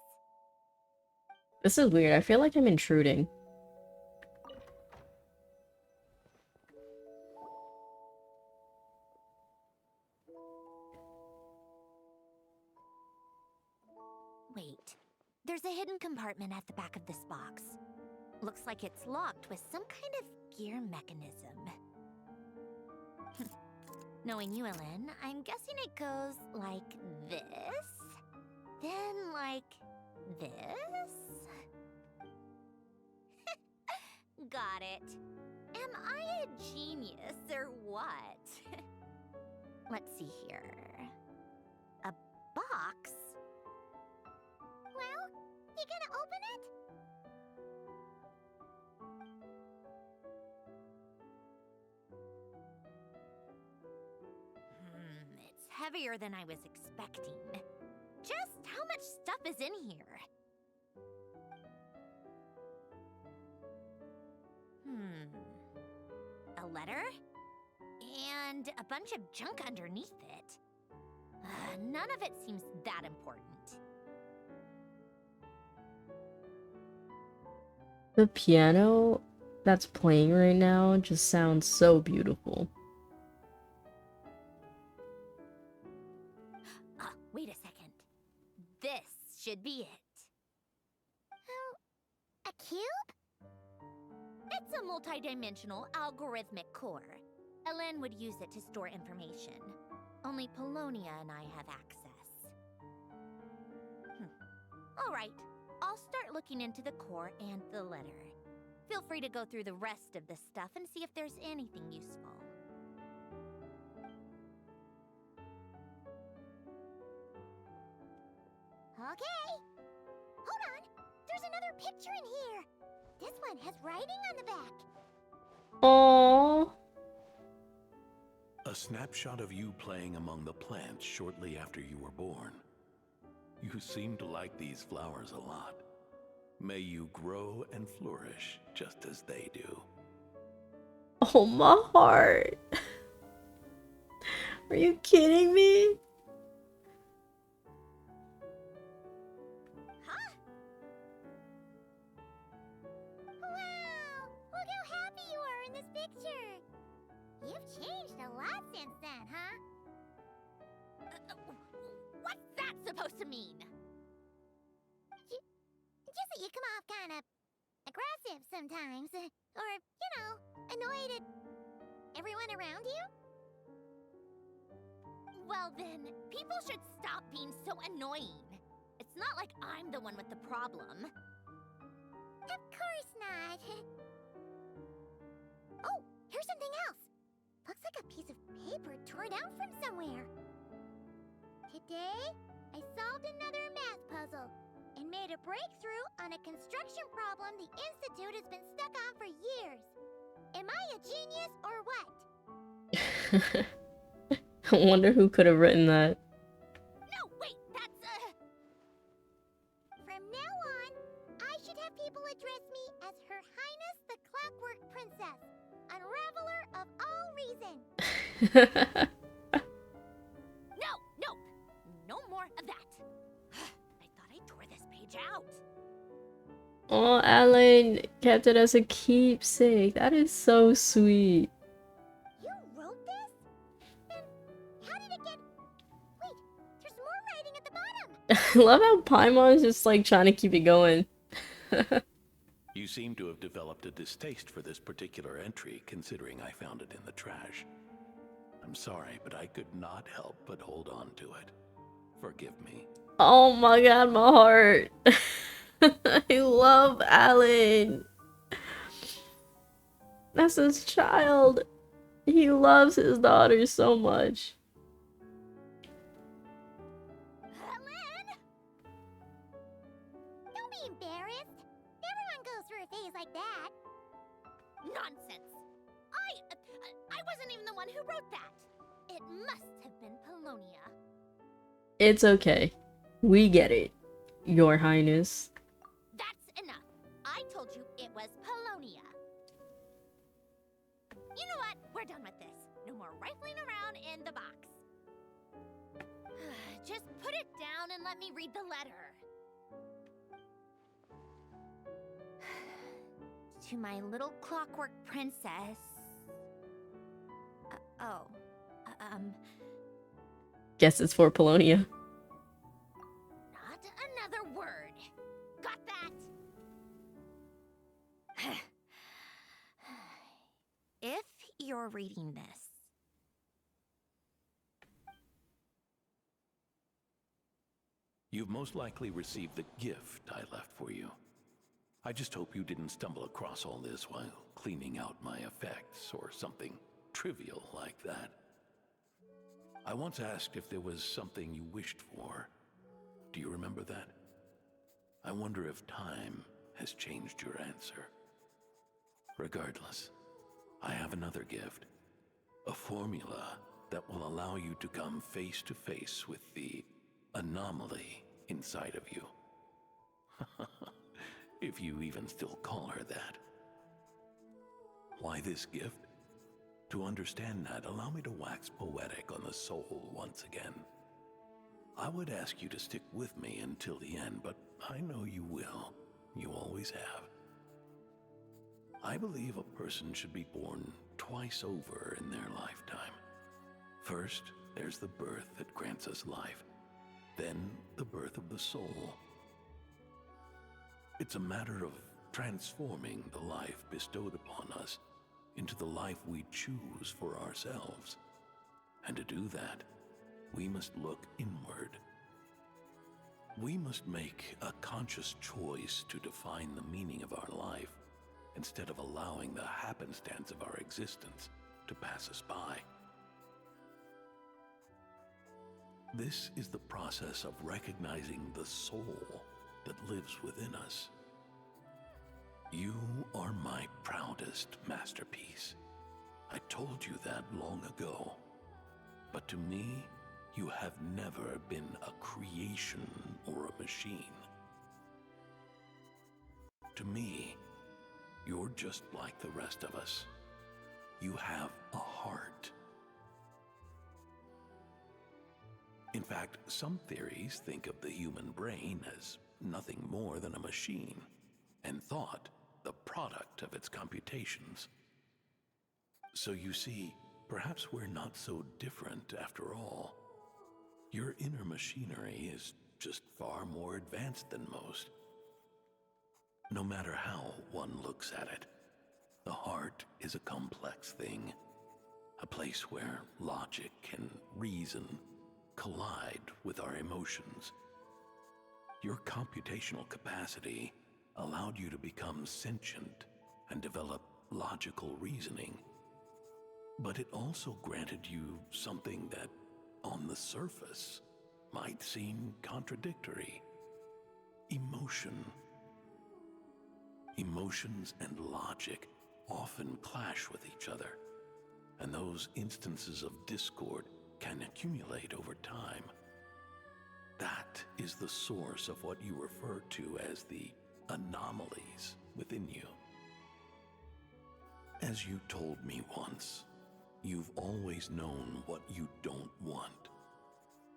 This is weird. I feel like I'm intruding. Wait, there's a hidden compartment at the back of this box. Looks like it's locked with some kind of gear mechanism. Knowing you, Alen, I'm guessing it goes like this, then like this. Got it. Am I a genius or what? Let's see here. A box? Well, you gonna open it? It's heavier than I was expecting. Just how much stuff is in here? A letter? And a bunch of junk underneath it. None of it seems that important. The piano that's playing right now just sounds so beautiful. Oh, wait a second. This should be it. Oh, a cube? It's a multi-dimensional algorithmic core. Ellen would use it to store information. Only Polonia and I have access. All right, I'll start looking into the core and the letter. Feel free to go through the rest of the stuff and see if there's anything useful. Okay. Hold on. There's another picture in here. This one has writing on the back. Aww. A snapshot of you playing among the plants shortly after you were born. You seem to like these flowers a lot. May you grow and flourish just as they do. Oh, my heart. Are you kidding me? Huh? Wow! Look how happy you are in this picture. You've changed a lot since then, huh? What's that supposed to mean? Just that you come off kind of aggressive sometimes. Or, you know, annoyed at everyone around you. Well then, people should stop being so annoying. It's not like I'm the one with the problem. Of course not. Oh, here's something else. Looks like a piece of paper torn out from somewhere. Today, I solved another math puzzle and made a breakthrough on a construction problem the Institute has been stuck on for years. Am I a genius or what? I wonder who could have written that. No, wait, that's From now on, I should have people address me as Her Highness the Clockwork Princess, unraveler of all reason. no more of that. I thought I tore this page out. Oh, Alan kept it as a keepsake. That is so sweet. You wrote this? Then how did it get... Wait, there's more writing at the bottom. I love how Paimon's just like trying to keep it going. You seem to have developed a distaste for this particular entry, considering I found it in the trash. I'm sorry, but I could not help but hold on to it. Forgive me. Oh my god, my heart. I love Alan. That's his child. He loves his daughter so much. Ellen! Don't be embarrassed. Everyone goes through a phase like that. Nonsense. I wasn't even the one who wrote that. It must have been Polonia. It's okay. We get it, Your Highness. That's enough. I told you it was Polonia. You know what? We're done with this. No more rifling around in the box. Just put it down and let me read the letter. To my little clockwork princess. Guess it's for Polonia. Not another word. Got that? If you're reading this, You've most likely received the gift I left for you. I just hope you didn't stumble across all this while cleaning out my effects or something trivial like that. I once asked if there was something you wished for. Do you remember that? I wonder if time has changed your answer. Regardless, I have another gift. A formula that will allow you to come face to face with the anomaly inside of you. If you even still call her that. Why this gift? To understand that, allow me to wax poetic on the soul once again. I would ask you to stick with me until the end, but I know you will. You always have. I believe a person should be born twice over in their lifetime. First, there's the birth that grants us life, then the birth of the soul. It's a matter of transforming the life bestowed upon us into the life we choose for ourselves. And to do that, we must look inward. We must make a conscious choice to define the meaning of our life instead of allowing the happenstance of our existence to pass us by. This is the process of recognizing the soul that lives within us. You are my proudest masterpiece. I told you that long ago. But to me, you have never been a creation or a machine. To me, you're just like the rest of us. You have a heart. In fact, some theories think of the human brain as nothing more than a machine, and thought the product of its computations. So you see, perhaps we're not so different after all. Your inner machinery is just far more advanced than most. No matter how one looks at it, the heart is a complex thing, a place where logic and reason collide with our emotions. Your computational capacity allowed you to become sentient and develop logical reasoning. But it also granted you something that, on the surface, might seem contradictory: emotion. Emotions and logic often clash with each other, and those instances of discord can accumulate over time. That is the source of what you refer to as the anomalies within you. As you told me once, you've always known what you don't want,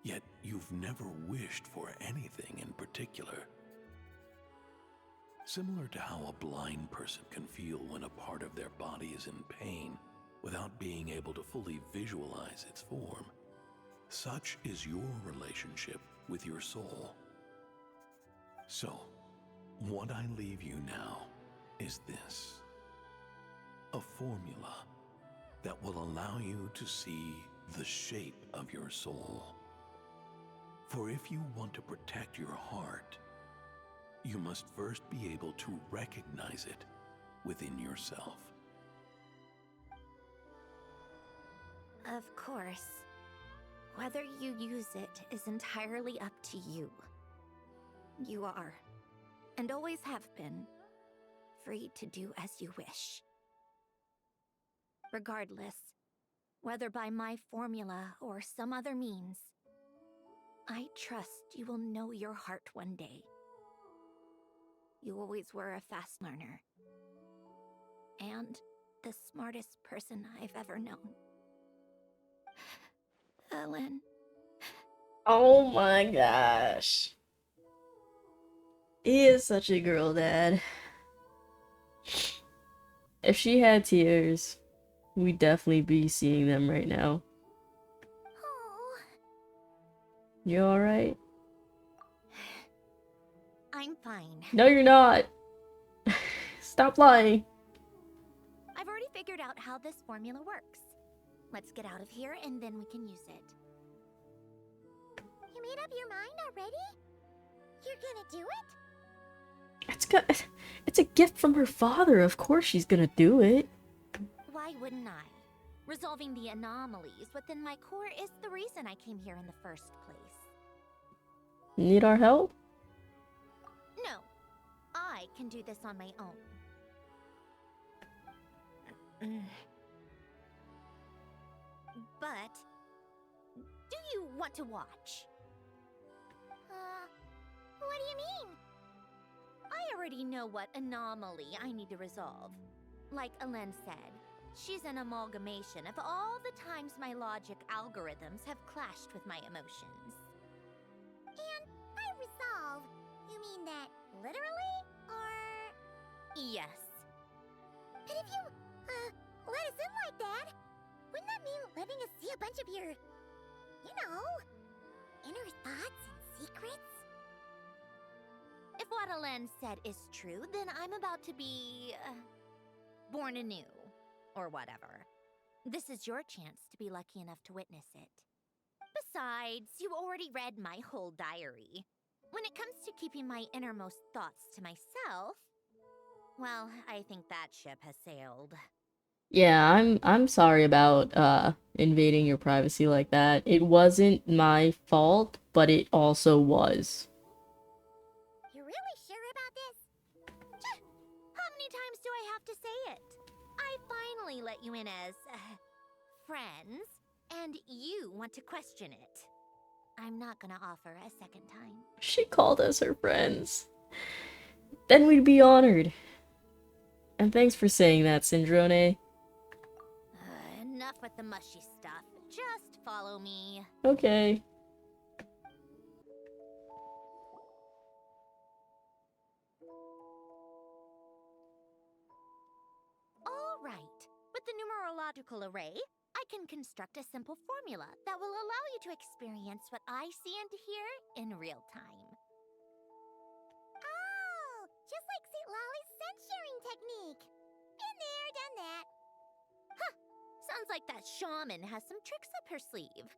yet you've never wished for anything in particular. Similar to how a blind person can feel when a part of their body is in pain without being able to fully visualize its form, such is your relationship with your soul. So, what I leave you now is this: a formula that will allow you to see the shape of your soul. For if you want to protect your heart, you must first be able to recognize it within yourself. Of course. Whether you use it is entirely up to you. You are, and always have been, free to do as you wish. Regardless, whether by my formula or some other means, I trust you will know your heart one day. You always were a fast learner, and the smartest person I've ever known. Ellen. Oh my gosh. He is such a girl dad. If she had tears, we'd definitely be seeing them right now. Oh. You alright? I'm fine. No, you're not. Stop lying. I've already figured out how this formula works. Let's get out of here and then we can use it. You made up your mind already? You're gonna do it? It's a gift from her father. Of course she's gonna do it. Why wouldn't I? Resolving the anomalies within my core is the reason I came here in the first place. Need our help? No, I can do this on my own. But, do you want to watch? What do you mean? I already know what anomaly I need to resolve. Like Alen said, she's an amalgamation of all the times my logic algorithms have clashed with my emotions. And by resolve, you mean that literally? Or... Yes. But if you, let us in like that, wouldn't that mean letting us see a bunch of your, you know, inner thoughts and secrets? If what Alen said is true, then I'm about to be... born anew. Or whatever. This is your chance to be lucky enough to witness it. Besides, you already read my whole diary. When it comes to keeping my innermost thoughts to myself, well, I think that ship has sailed. Yeah, I'm sorry about invading your privacy like that. It wasn't my fault, but it also was. You're really sure about this? How many times do I have to say it? I finally let you in as friends, and you want to question it. I'm not gonna offer a second time. She called us her friends. Then we'd be honored. And thanks for saying that, Syndrone. Enough with the mushy stuff. Just follow me. Okay. All right. With the numerological array, I can construct a simple formula that will allow you to experience what I see and hear in real time. Oh, just like St. Lolly's scent-sharing technique. Been there, done that. Sounds like that shaman has some tricks up her sleeve.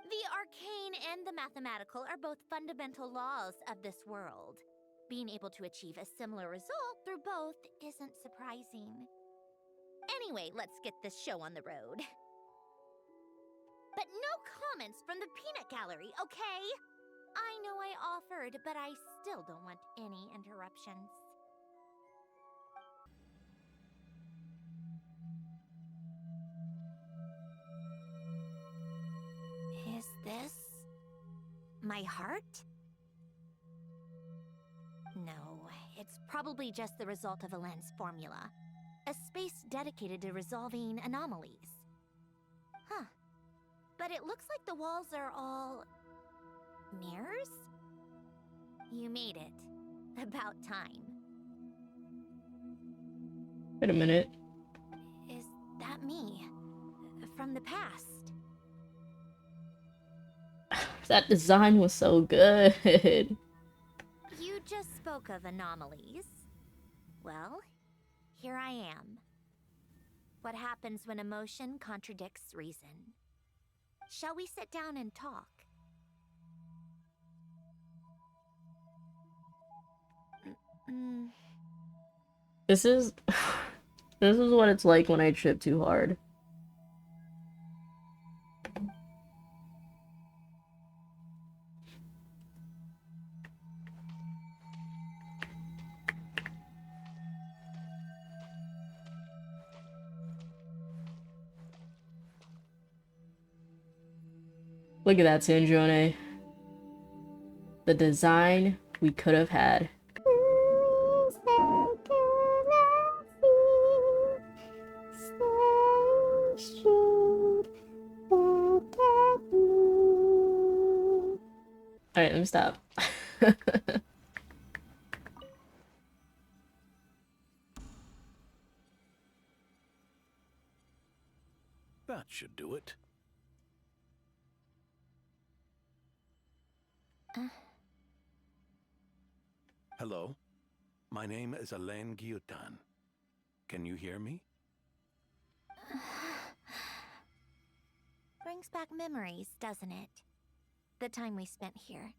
The arcane and the mathematical are both fundamental laws of this world. Being able to achieve a similar result through both isn't surprising. Anyway, let's get this show on the road. But no comments from the peanut gallery, okay? I know I offered, but I still don't want any interruptions. Is this my heart? No, it's probably just the result of Alen's formula. A space dedicated to resolving anomalies. Huh. But it looks like the walls are all... mirrors? You made it. About time. Wait a minute. Is that me? From the past? That design was so good. You just spoke of anomalies. Well, here I am. What happens when emotion contradicts reason? Shall we sit down and talk? This is this is what it's like when I trip too hard. Look at that, Sandrone. The design we could have had. Alright, let me stop. That should do it. Hello? My name is Alen Guillotin. Can you hear me? Brings back memories, doesn't it? The time we spent here.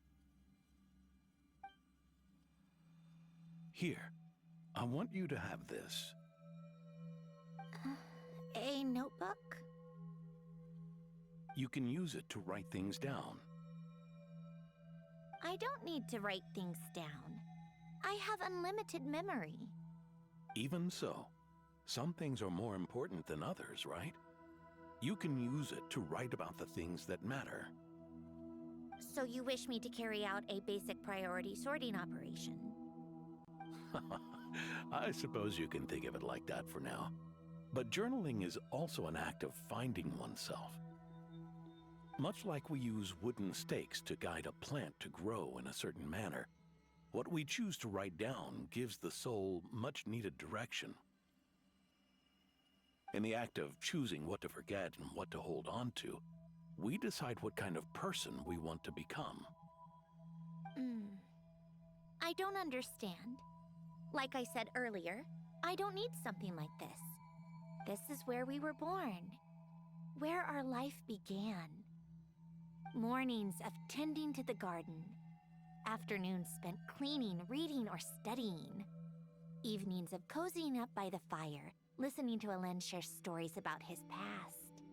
Here. I want you to have this. A notebook? You can use it to write things down. I don't need to write things down. I have unlimited memory. Even so, some things are more important than others, right? You can use it to write about the things that matter. So you wish me to carry out a basic priority sorting operation? I suppose you can think of it like that for now. But journaling is also an act of finding oneself. Much like we use wooden stakes to guide a plant to grow in a certain manner, what we choose to write down gives the soul much needed direction. In the act of choosing what to forget and what to hold on to, we decide what kind of person we want to become. I don't understand. Like I said earlier, I don't need something like this. This is where we were born, where our life began. Mornings of tending to the garden, afternoons spent cleaning, reading, or studying, evenings of cozying up by the fire, listening to Alen share stories about his past.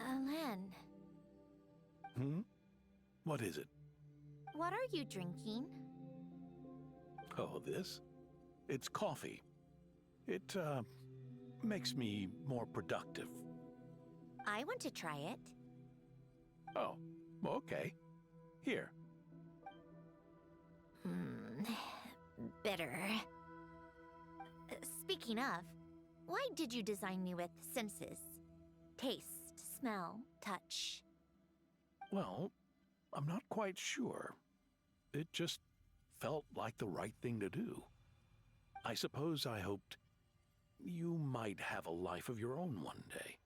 Alen, What is it? what are you drinking? Oh, this? It's coffee. It, makes me more productive. I want to try it. Oh, okay. Here. Bitter. Speaking of, why did you design me with senses? Taste, smell, touch. Well, I'm not quite sure. It just felt like the right thing to do. I suppose I hoped you might have a life of your own one day,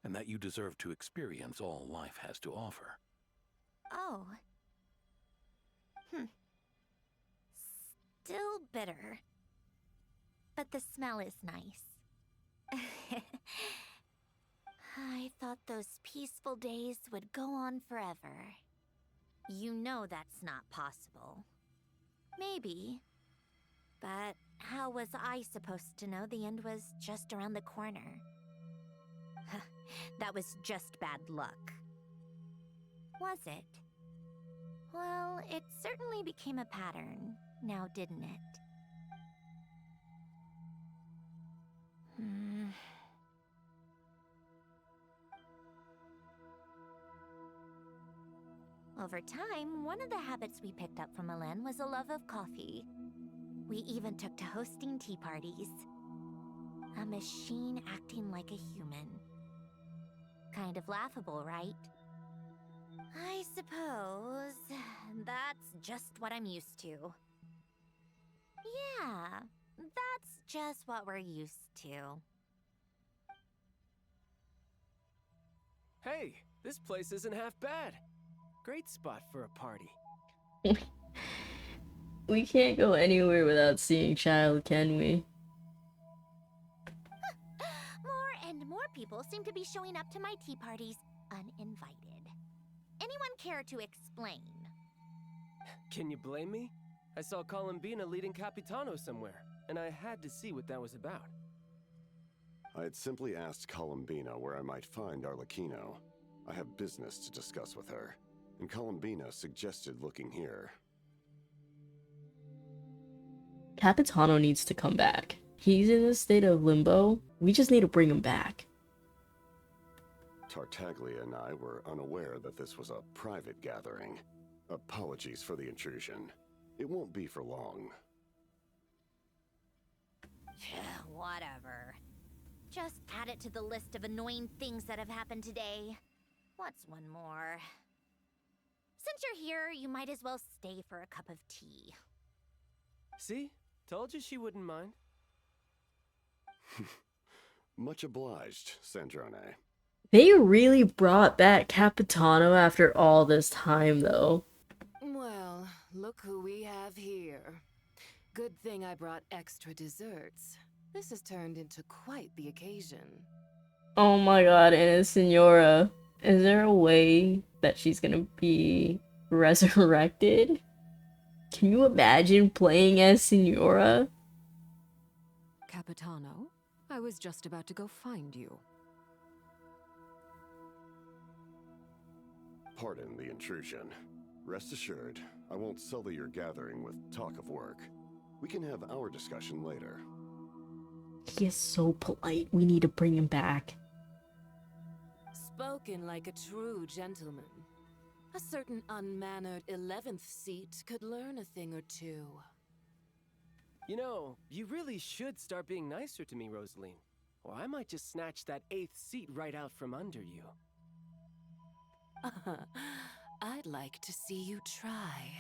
and that you deserve to experience all life has to offer. Oh. Still bitter. But the smell is nice. I thought those peaceful days would go on forever. You know that's not possible. Maybe. But how was I supposed to know the end was just around the corner? That was just bad luck. Was it? Well, it certainly became a pattern, now didn't it? Over time, one of the habits we picked up from Alen was a love of coffee. We even took to hosting tea parties. A machine acting like a human. Kind of laughable, right? I suppose that's just what I'm used to. Yeah, that's just what we're used to. Hey, this place isn't half bad. Great spot for a party. We can't go anywhere without seeing Child, can we? More and more people seem to be showing up to my tea parties uninvited. Anyone care to explain? Can you blame me? I saw Columbina leading Capitano somewhere, and I had to see what that was about. I had simply asked Columbina where I might find Arlecchino. I have business to discuss with her, and Columbina suggested looking here. Capitano needs to come back. He's in a state of limbo. We just need to bring him back. Tartaglia and I were unaware that this was a private gathering. Apologies for the intrusion. It won't be for long. Whatever. Just add it to the list of annoying things that have happened today. What's one more? Since you're here, you might as well stay for a cup of tea. See? Told you she wouldn't mind. Much obliged, Sandrone. They really brought back Capitano after all this time, though. Well, look who we have here. Good thing I brought extra desserts. This has turned into quite the occasion. Oh my god, and it's Senora. Is there a way that she's gonna be resurrected? Can you imagine playing as Senora? Capitano, I was just about to go find you. Pardon the intrusion. Rest assured, I won't sully your gathering with talk of work. We can have our discussion later. He is so polite. We need to bring him back. Spoken like a true gentleman. A certain unmannered 11th seat could learn a thing or two. You know, you really should start being nicer to me, Rosaline. Or I might just snatch that 8th seat right out from under you. I'd like to see you try.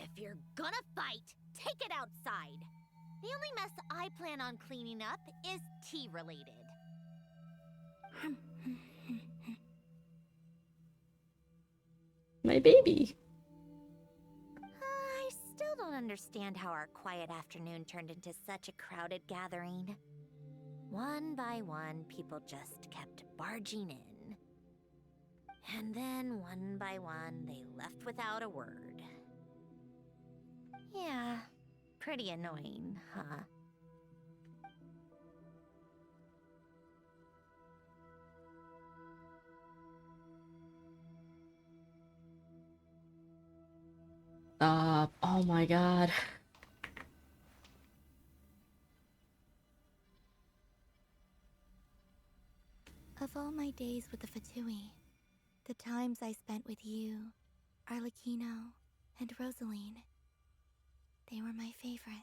If you're gonna fight, take it outside. The only mess I plan on cleaning up is tea-related. My baby. I still don't understand how our quiet afternoon turned into such a crowded gathering. One by one, people just kept barging in. And then, one by one, they left without a word. Yeah, pretty annoying, huh? Oh my god. Of all my days with the Fatui, the times I spent with you, Arlecchino, and Rosaline, they were my favorite.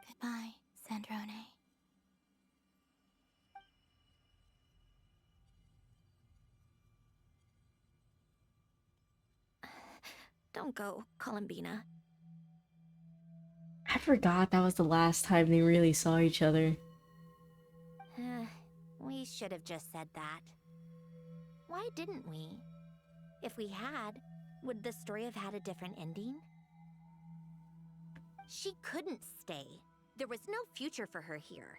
Goodbye, Sandrone. Don't go, Columbina. I forgot that was the last time they really saw each other. We should have just said that. Why didn't we? If we had, would the story have had a different ending? She couldn't stay. There was no future for her here.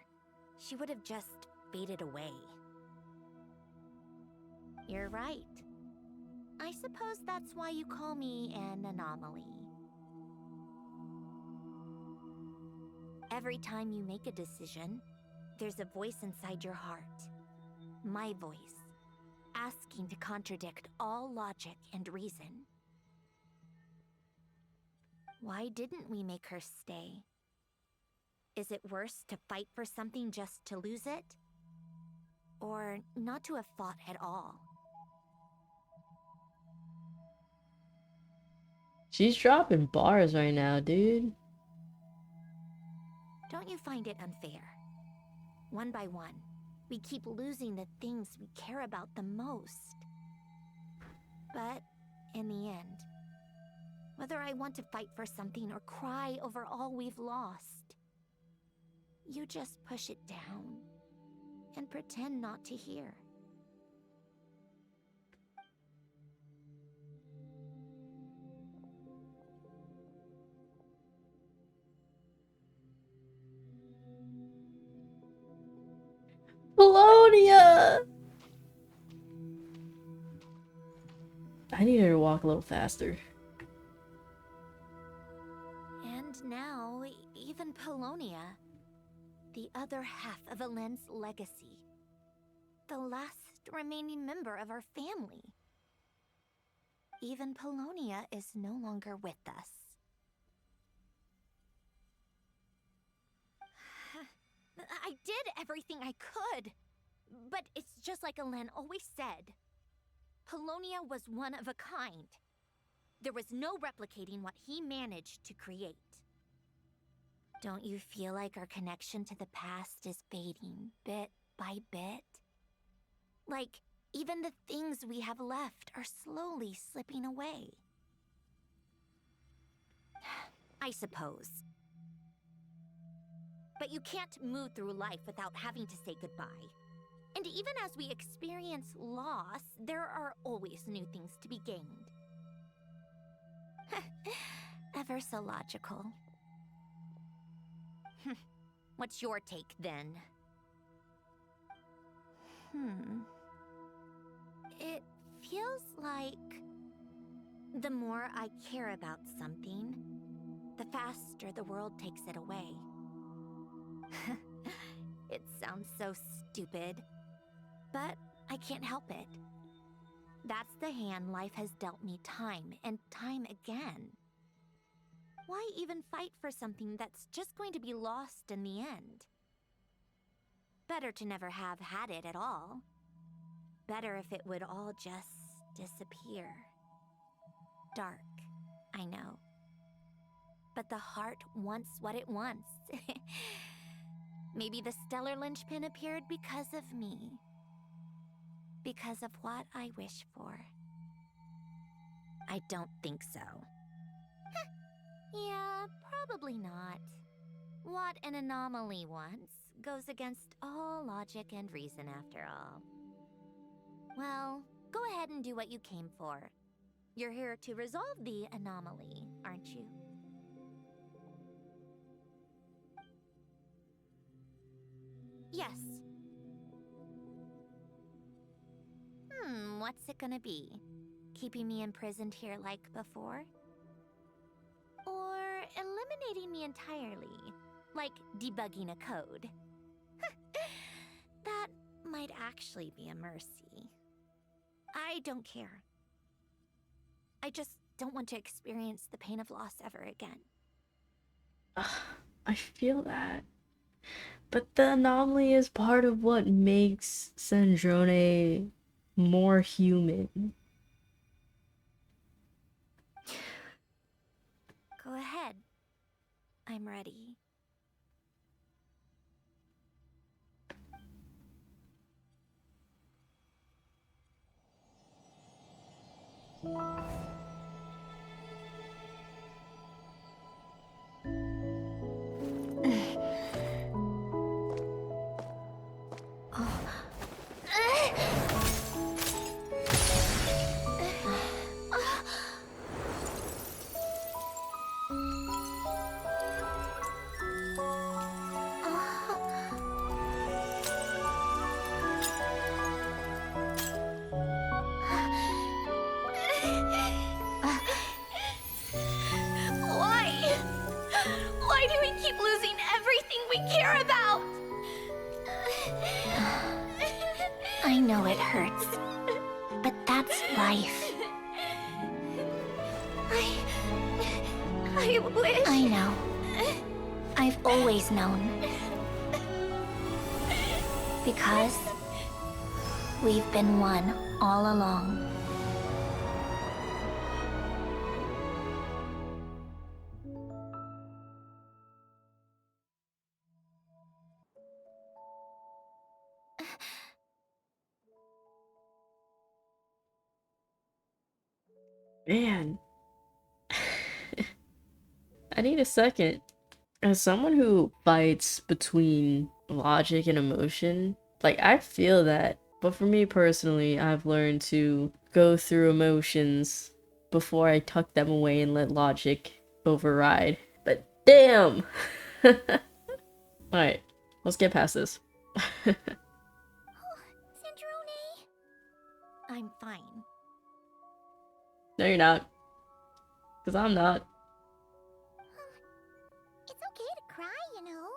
She would have just faded away. You're right. I suppose that's why you call me an anomaly. Every time you make a decision, there's a voice inside your heart. My voice, asking to contradict all logic and reason. Why didn't we make her stay? Is it worse to fight for something just to lose it? Or not to have fought at all? She's dropping bars right now, dude. Don't you find it unfair? One by one, we keep losing the things we care about the most. But in the end, whether I want to fight for something or cry over all we've lost, you just push it down and pretend not to hear. Polonia! I need her to walk a little faster. And now, even Polonia, the other half of Elend's legacy, the last remaining member of our family. Even Polonia is no longer with us. I did everything I could, but it's just like Elend always said. Polonia was one of a kind. There was no replicating what he managed to create. Don't you feel like our connection to the past is fading bit by bit? Like, even the things we have left are slowly slipping away. I suppose. But you can't move through life without having to say goodbye. And even as we experience loss, there are always new things to be gained. Ever so logical. What's your take, then? It feels like the more I care about something, the faster the world takes it away. It sounds so stupid, but I can't help it. That's the hand life has dealt me time and time again. Why even fight for something that's just going to be lost in the end? Better to never have had it at all. Better if it would all just disappear. dark, I know. But the heart wants what it wants. Maybe the stellar linchpin appeared because of me. Because of what I wish for. I don't think so. Yeah, probably not. What an anomaly wants goes against all logic and reason after all. Well, go ahead and do what you came for. You're here to resolve the anomaly, aren't you? Yes. What's it gonna be? Keeping me imprisoned here like before? Or eliminating me entirely, like debugging a code? That might actually be a mercy. I don't care. I just don't want to experience the pain of loss ever again. I feel that. But the anomaly is part of what makes Sandrone more human. Go ahead. I'm ready. Why do we keep losing everything we care about? I know it hurts, but that's life. I wish... I know. I've always known. Because we've been one all along. Man. I need a second. As someone who fights between logic and emotion, like, I feel that. But for me personally, I've learned to go through emotions before I tuck them away and let logic override. But damn! Alright, let's get past this. Sandrone! I'm fine. No, you're not. Because I'm not. It's okay to cry, you know.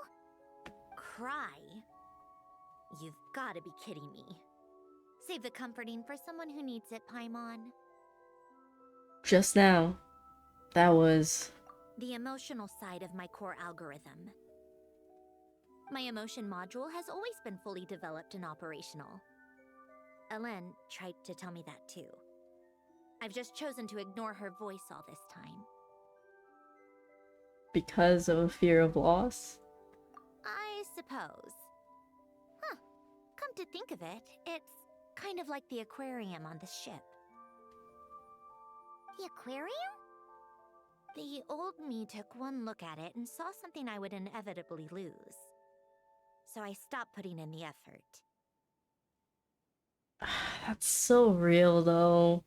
Cry? You've gotta be kidding me. Save the comforting for someone who needs it, Paimon. Just now, that was... The emotional side of my core algorithm. My emotion module has always been fully developed and operational. Elen tried to tell me that too. I've just chosen to ignore her voice all this time. Because of a fear of loss? I suppose. Huh. Come to think of it, it's kind of like the aquarium on the ship. The aquarium? The old me took one look at it and saw something I would inevitably lose. So I stopped putting in the effort. That's so real, though.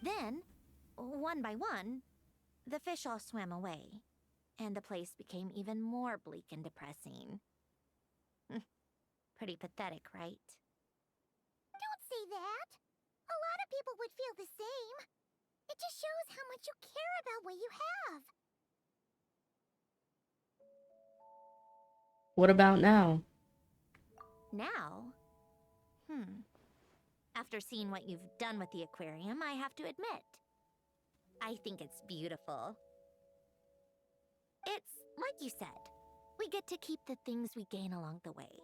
Then, one by one, the fish all swam away, and the place became even more bleak and depressing. Pretty pathetic, right? Don't say that. A lot of people would feel the same. It just shows how much you care about what you have. What about now? Now? After seeing what you've done with the aquarium, I have to admit, I think it's beautiful. It's like you said, we get to keep the things we gain along the way.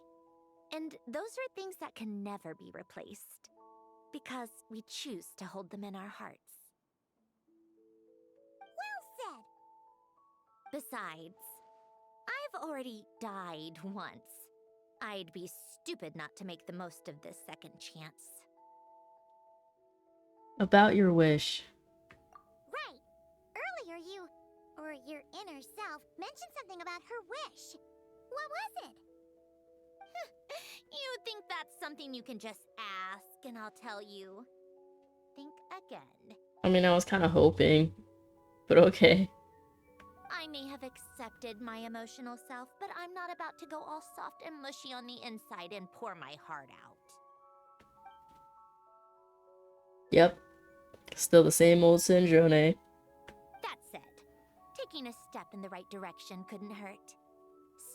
And those are things that can never be replaced. because we choose to hold them in our hearts. Well said. Besides, I've already died once. I'd be stupid not to make the most of this second chance. About your wish. Right. Earlier or your inner self, mentioned something about her wish. What was it? You think that's something you can just ask and I'll tell you? Think again. I mean, I was kind of hoping, but okay. I may have accepted my emotional self, but I'm not about to go all soft and mushy on the inside and pour my heart out. Yep. Still the same old Sinjone. That said, taking a step in the right direction couldn't hurt.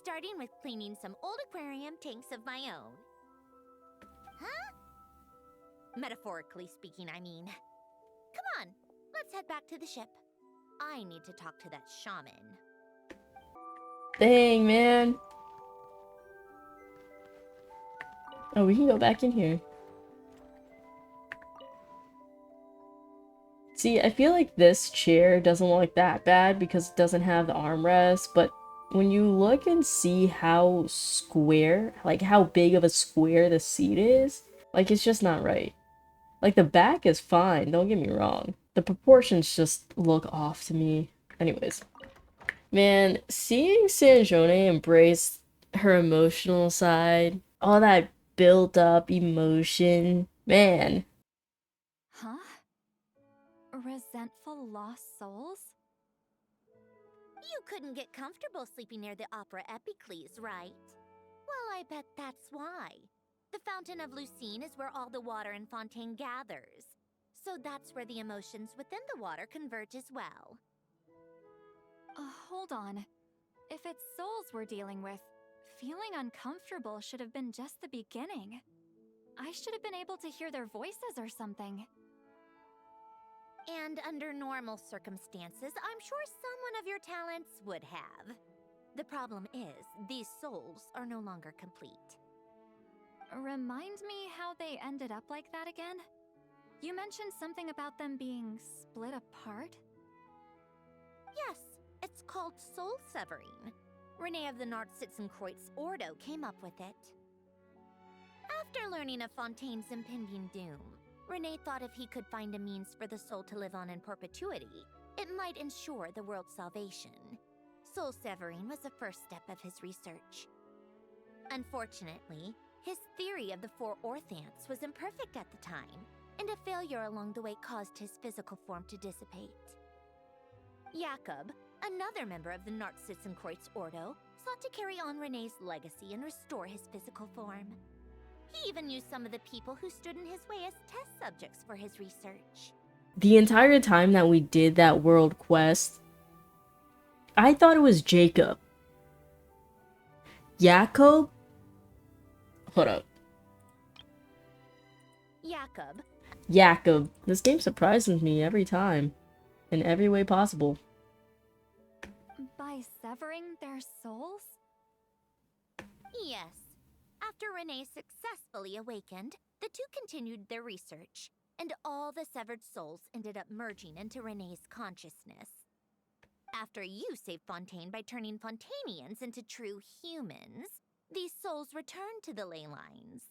Starting with cleaning some old aquarium tanks of my own. Huh? Metaphorically speaking, I mean. Come on, let's head back to the ship. I need to talk to that shaman. Dang, man. Oh, we can go back in here. See, I feel like this chair doesn't look that bad because it doesn't have the armrest, but when you look and see how square, like how big of a square the seat is, like it's just not right. Like the back is fine, don't get me wrong. The proportions just look off to me. Anyways. Man, seeing Sanjone embrace her emotional side, all that built up emotion, man. Huh? Resentful lost souls? You couldn't get comfortable sleeping near the Opera Epicles, right? Well, I bet that's why. The Fountain of Lucine is where all the water in Fontaine gathers. So that's where the emotions within the water converge as well. Hold on. If it's souls we're dealing with, feeling uncomfortable should have been just the beginning. I should have been able to hear their voices or something. And under normal circumstances, I'm sure someone of your talents would have. The problem is, these souls are no longer complete. Remind me how they ended up like that again? You mentioned something about them being split apart? Yes, it's called soul severing. Renee of the Nartsitzenkreuz Ordo came up with it. After learning of Fontaine's impending doom, Renee thought if he could find a means for the soul to live on in perpetuity, it might ensure the world's salvation. Soul severing was the first step of his research. Unfortunately, his theory of the four orthants was imperfect at the time, and a failure along the way caused his physical form to dissipate. Jakob, another member of the Nartsitzenkreuz Ordo, sought to carry on Renee's legacy and restore his physical form. He even used some of the people who stood in his way as test subjects for his research. The entire time that we did that world quest, I thought it was Jacob. Jacob? Hold up. Jacob. This game surprises me every time. In every way possible. By severing their souls? Yes. After Renee successfully awakened, the two continued their research, and all the severed souls ended up merging into Renee's consciousness. After you saved Fontaine by turning Fontanians into true humans, these souls returned to the ley lines.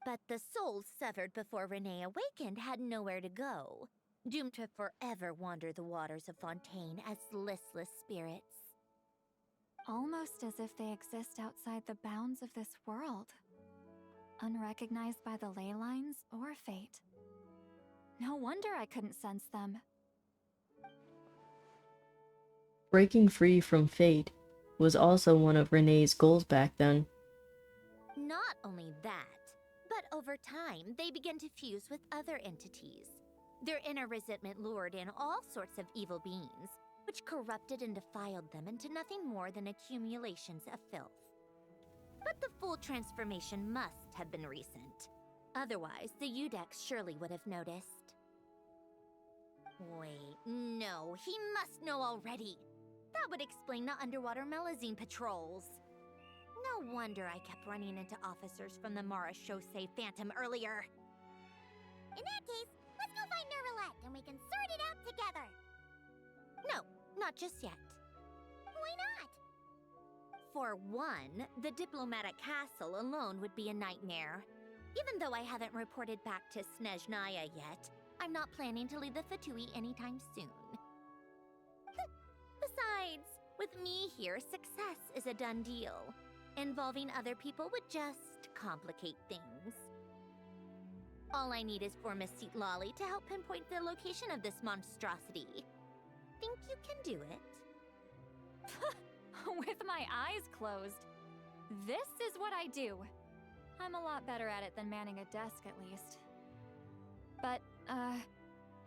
But the souls severed before Renee awakened had nowhere to go, doomed to forever wander the waters of Fontaine as listless spirits. Almost as if they exist outside the bounds of this world. Unrecognized by the ley lines or fate. No wonder I couldn't sense them. Breaking free from fate was also one of Renee's goals back then. Not only that, but over time, they began to fuse with other entities. Their inner resentment lured in all sorts of evil beings, which corrupted and defiled them into nothing more than accumulations of filth. But the full transformation must have been recent. Otherwise, the Udex surely would have noticed. Wait, no, he must know already. That would explain the underwater Melazine patrols. No wonder I kept running into officers from the Mara Chaussee Phantom earlier. In that case, let's go find Nervalette and we can sort it out together. No, not just yet. Why not? For one, the diplomatic castle alone would be a nightmare. Even though I haven't reported back to Snezhnaya yet, I'm not planning to leave the Fatui anytime soon. Besides, with me here, success is a done deal. Involving other people would just complicate things. All I need is for Miss Tighnari to help pinpoint the location of this monstrosity. Think you can do it? With my eyes closed. This is what I do. I'm a lot better at it than manning a desk, at least. But,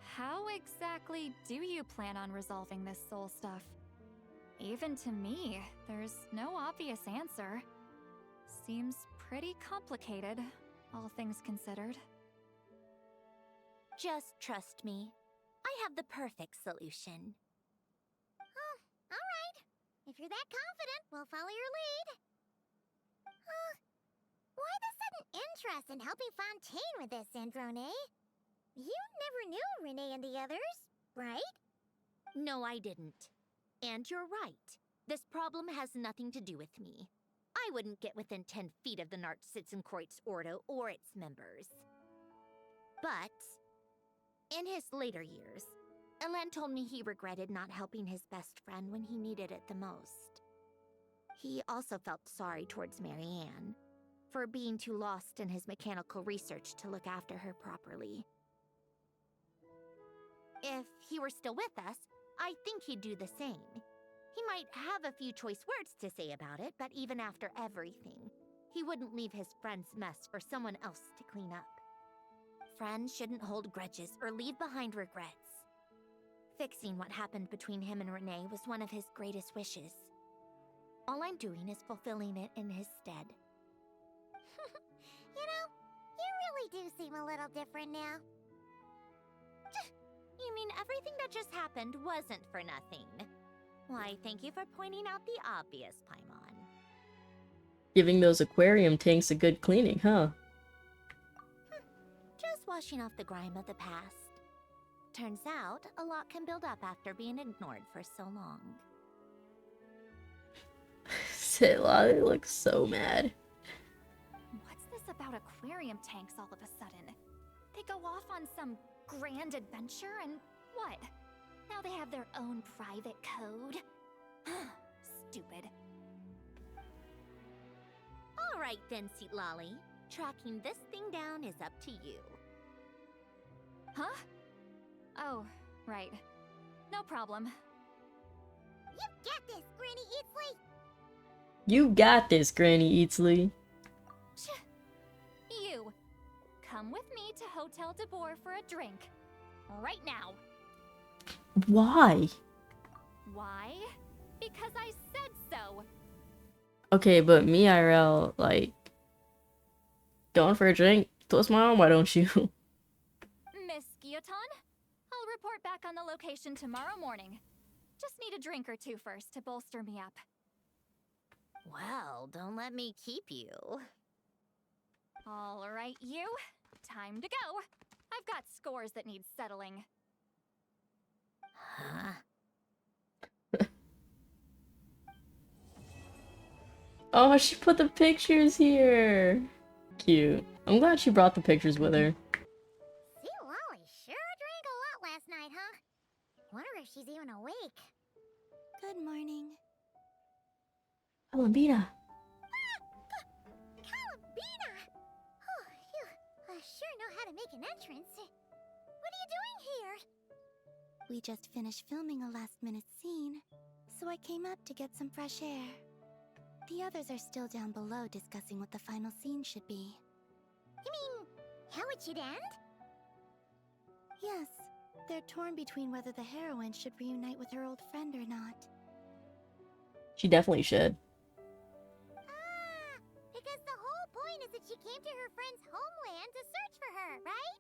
how exactly do you plan on resolving this soul stuff? Even to me, there's no obvious answer. Seems pretty complicated, all things considered. Just trust me. I have the perfect solution. Oh, alright. If you're that confident, we'll follow your lead. Why the sudden interest in helping Fontaine with this, Androne? You never knew Renee and the others, right? No, I didn't. And you're right. This problem has nothing to do with me. I wouldn't get within 10 feet of the Nartsitzenkreuz Ordo or its members. But, in his later years, Elan told me he regretted not helping his best friend when he needed it the most. He also felt sorry towards Marianne, for being too lost in his mechanical research to look after her properly. If he were still with us, I think he'd do the same. He might have a few choice words to say about it, but even after everything, he wouldn't leave his friend's mess for someone else to clean up. Friends shouldn't hold grudges or leave behind regrets. Fixing what happened between him and Renee was one of his greatest wishes. All I'm doing is fulfilling it in his stead. You know, you really do seem a little different now. You mean everything that just happened wasn't for nothing? Why, thank you for pointing out the obvious, Paimon. Giving those aquarium tanks a good cleaning, huh? Just washing off the grime of the past. Turns out, a lot can build up after being ignored for so long. Tighnari looks so mad. What's this about aquarium tanks all of a sudden? They go off on some grand adventure and what? Now they have their own private code? Stupid. Alright then, Tighnari. Tracking this thing down is up to you. Huh? Oh, right. No problem. You get this, Granny Eatsley! You got this, Granny Eatsley. You. Come with me to Hotel de Boer for a drink. Right now. Why? Why? Because I said so. Okay, but me, IRL, like, going for a drink? Twist my arm, why don't you? Miss Guillotin, I'll report back on the location tomorrow morning. Just need a drink or two first to bolster me up. Well, don't let me keep you. All right, you. Time to go. I've got scores that need settling. Huh? Oh, she put the pictures here. Cute. I'm glad she brought the pictures with her. Tighnari sure drank a lot last night, huh? Wonder if she's even awake. Good morning. Columbina. Columbina! Oh, you sure know how to make an entrance. What are you doing here? We just finished filming a last-minute scene, so I came up to get some fresh air. The others are still down below discussing what the final scene should be. You mean, how it should end? Yes. They're torn between whether the heroine should reunite with her old friend or not. She definitely should. Ah, because the whole point is that she came to her friend's homeland to search for her, right?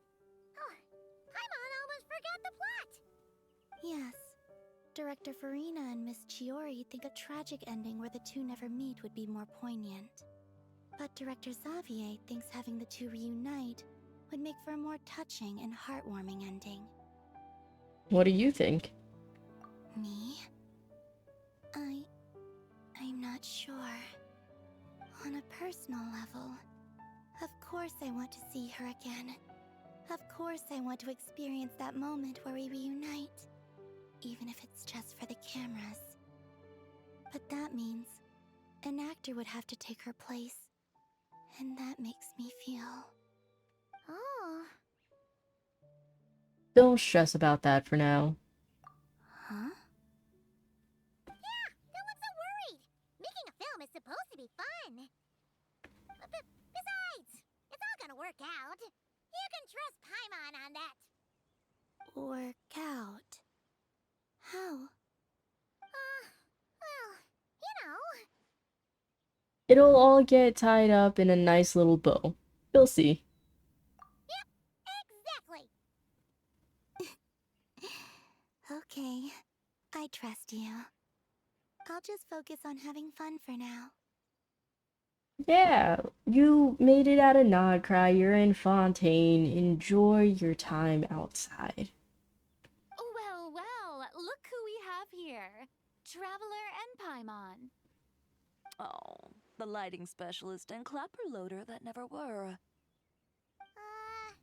Oh, Paimon almost forgot the plot! Yes. Director Farina and Miss Chiori think a tragic ending where the two never meet would be more poignant. But Director Xavier thinks having the two reunite would make for a more touching and heartwarming ending. What do you think? Me? I'm not sure. On a personal level, of course I want to see her again. Of course I want to experience that moment where we reunite, even if it's just for the cameras. But that means an actor would have to take her place, and that makes me feel... Oh. Don't stress about that for now. Huh? Yeah, don't look so worried. Making a film is supposed to be fun. Besides, it's all gonna work out. You can trust Paimon on that. Work out? How? Well, you know. It'll all get tied up in a nice little bow. You'll see. Yep, exactly. Okay, I trust you. I'll just focus on having fun for now. Yeah, you made it out of Nodcry. You're in Fontaine. Enjoy your time outside. Well, well, look who we have here. Traveler and Paimon. Oh, the lighting specialist and clapper loader that never were.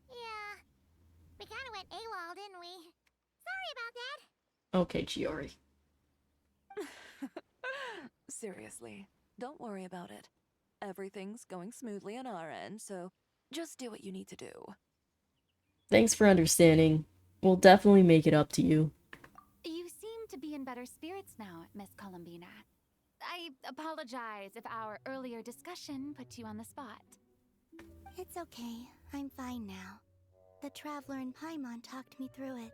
Yeah. We kinda went AWOL, didn't we? Sorry about that. Okay, Chiori. Seriously, don't worry about it. Everything's going smoothly on our end, so just do what you need to do. Thanks for understanding. We'll definitely make it up to you. You seem to be in better spirits now, Miss Columbina. I apologize if our earlier discussion put you on the spot. It's okay. I'm fine now. The Traveler and Paimon talked me through it.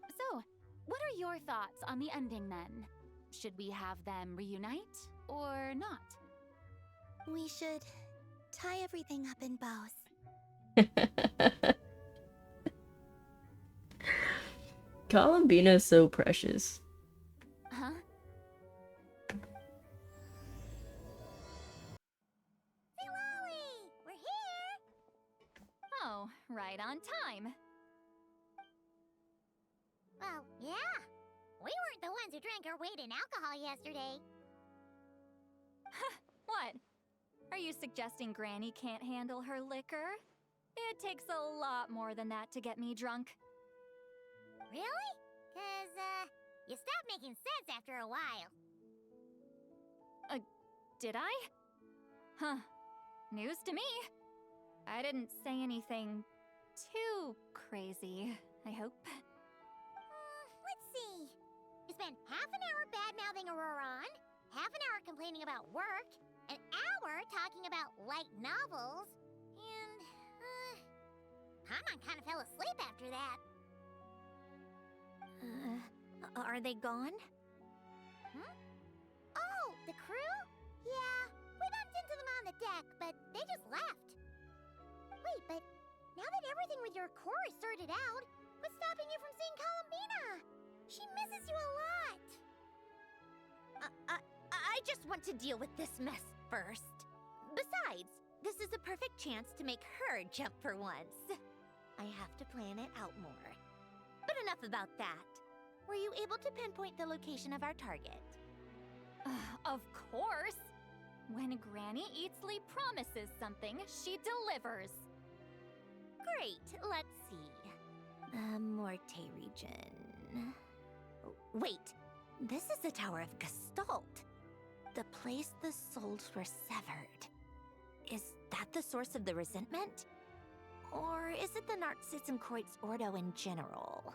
So, what are your thoughts on the ending then? Should we have them reunite or not? We should tie everything up in bows. Columbina's so precious. Huh? Lolly, we're here. Oh, right on time. Well, yeah. We weren't the ones who drank our weight in alcohol yesterday. What? Are you suggesting Granny can't handle her liquor? It takes a lot more than that to get me drunk. Really? 'Cause, you stopped making sense after a while. Did I? Huh. News to me. I didn't say anything too crazy, I hope. Let's see. You spent half an hour bad-mouthing Auroron, half an hour complaining about work, an hour talking about light novels, and, Paimon kind of fell asleep after that. Are they gone? Oh, the crew? Yeah, we bumped into them on the deck, but they just left. Wait, but now that everything with your core is sorted out, what's stopping you from seeing Columbina? She misses you a lot. I just want to deal with this mess first. Besides, this is a perfect chance to make her jump for once. I have to plan it out more. But enough about that. Were you able to pinpoint the location of our target? Of course! When Granny Eatsley promises something, she delivers. Great, let's see. Morte region. Wait, this is the Tower of Gestalt. The place the souls were severed. Is that the source of the resentment? Or is it the Narcissism-Kreuz Ordo in general?